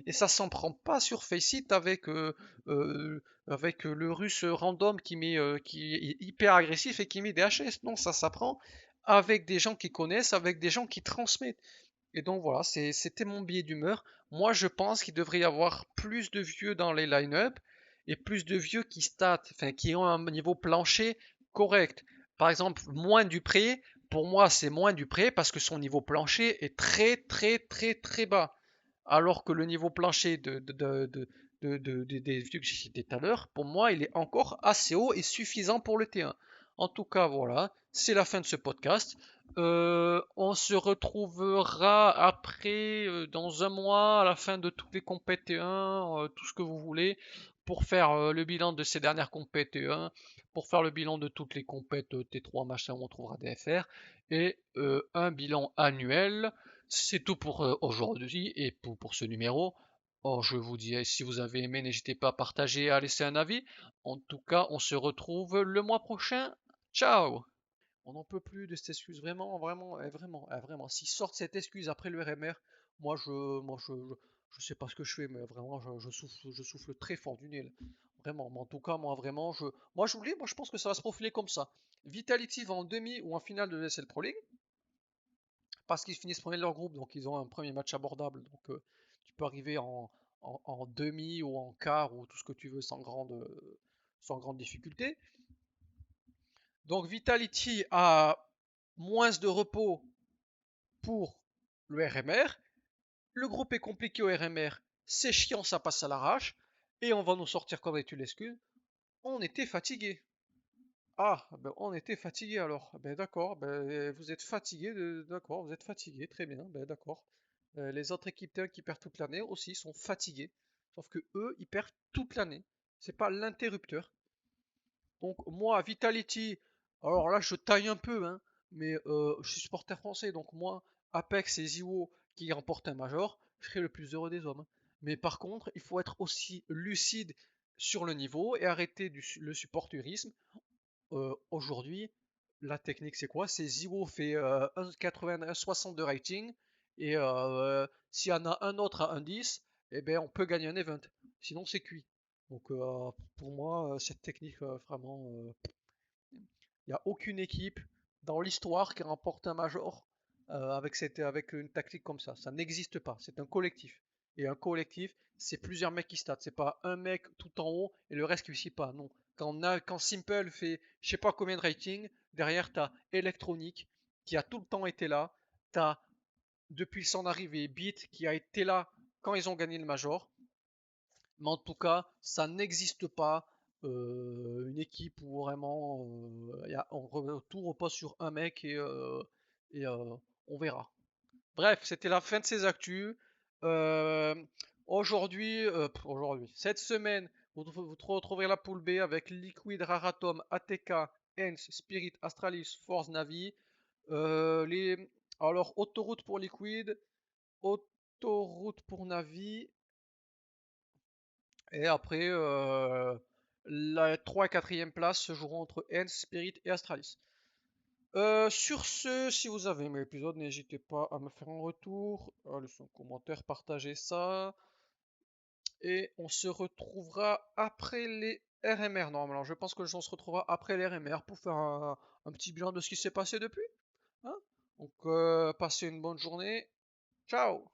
et ça s'en prend pas sur Face It avec le russe random qui est hyper agressif et qui met des HS. Non, ça s'apprend avec des gens qui connaissent, avec des gens qui transmettent. Et donc voilà, c'était mon billet d'humeur. Moi, je pense qu'il devrait y avoir plus de vieux dans les line-up et plus de vieux qui statent, enfin qui ont un niveau plancher correct. Par exemple, moins Dupré, pour moi, c'est moins Dupré parce que son niveau plancher est très très très très bas. Alors que le niveau plancher des vieux que j'ai cités tout à l'heure, pour moi, il est encore assez haut et suffisant pour le T1. En tout cas, voilà, c'est la fin de ce podcast. On se retrouvera après, dans un mois, à la fin de toutes les compètes T1, tout ce que vous voulez, pour faire le bilan de ces dernières compètes T1, pour faire le bilan de toutes les compètes T3, machin, où on trouvera des FR, et un bilan annuel. C'est tout pour aujourd'hui et pour ce numéro. Oh, je vous dis, si vous avez aimé, n'hésitez pas à partager et à laisser un avis. En tout cas, on se retrouve le mois prochain. Ciao! On n'en peut plus de cette excuse, vraiment, vraiment, vraiment, vraiment. S'ils sortent cette excuse après le RMR, je sais pas ce que je fais, mais vraiment, je souffle très fort du nez, là. Vraiment, mais en tout cas, moi, vraiment, moi, je pense que ça va se profiler comme ça. Vitality va en demi ou en finale de l'ESL Pro League, parce qu'ils finissent premier de leur groupe, donc ils ont un premier match abordable, donc tu peux arriver en demi ou en quart ou tout ce que tu veux sans grande difficulté. Donc Vitality a moins de repos pour le RMR. Le groupe est compliqué au RMR. C'est chiant, ça passe à l'arrache. Et on va nous sortir comme tu l'excuse. On était fatigué. Ah, ben on était fatigué alors. Ben d'accord, ben vous êtes fatigué, d'accord, vous êtes fatigué, très bien, ben d'accord. Les autres équipes qui perdent toute l'année aussi sont fatigués. Sauf que eux, ils perdent toute l'année. C'est pas l'interrupteur. Donc moi, Vitality, alors là je taille un peu, hein, mais je suis supporter français, donc moi, Apex et Ziwo qui remportent un major, je serai le plus heureux des hommes, hein. Mais par contre, il faut être aussi lucide sur le niveau et arrêter le supporterisme. Aujourd'hui, la technique c'est quoi? C'est Ziwo fait 1,80, 60 de rating, et s'il y en a un autre à 1,10, eh ben on peut gagner un event. Sinon c'est cuit. Donc pour moi, cette technique, vraiment, il n'y a aucune équipe dans l'histoire qui remporte un major avec une tactique comme ça. Ça n'existe pas. C'est un collectif. Et un collectif, c'est plusieurs mecs qui statent. C'est pas un mec tout en haut et le reste qui réussit pas. Non. Quand Simple fait je sais pas combien de rating, derrière tu as Electronic qui a tout le temps été là. Tu as depuis son arrivée Beat qui a été là quand ils ont gagné le major. Mais en tout cas, ça n'existe pas une équipe où vraiment tout repose sur un mec et on verra. Bref, c'était la fin de ces actus. Euh, aujourd'hui, cette semaine, vous retrouverez la poule B avec Liquid, Raratom, ATK, ENS, Spirit, Astralis, Force, Navi. Euh, les, alors, autoroute pour Liquid, autoroute pour Navi. Et après, la 3 et 4e place se joueront entre Ends, Spirit et Astralis. Sur ce, si vous avez aimé l'épisode, n'hésitez pas à me faire un retour, à laisser un commentaire, partager ça. Et on se retrouvera après les RMR normalement. Je pense que l'on se retrouvera après les RMR pour faire un petit bilan de ce qui s'est passé depuis, hein. Donc passez une bonne journée. Ciao!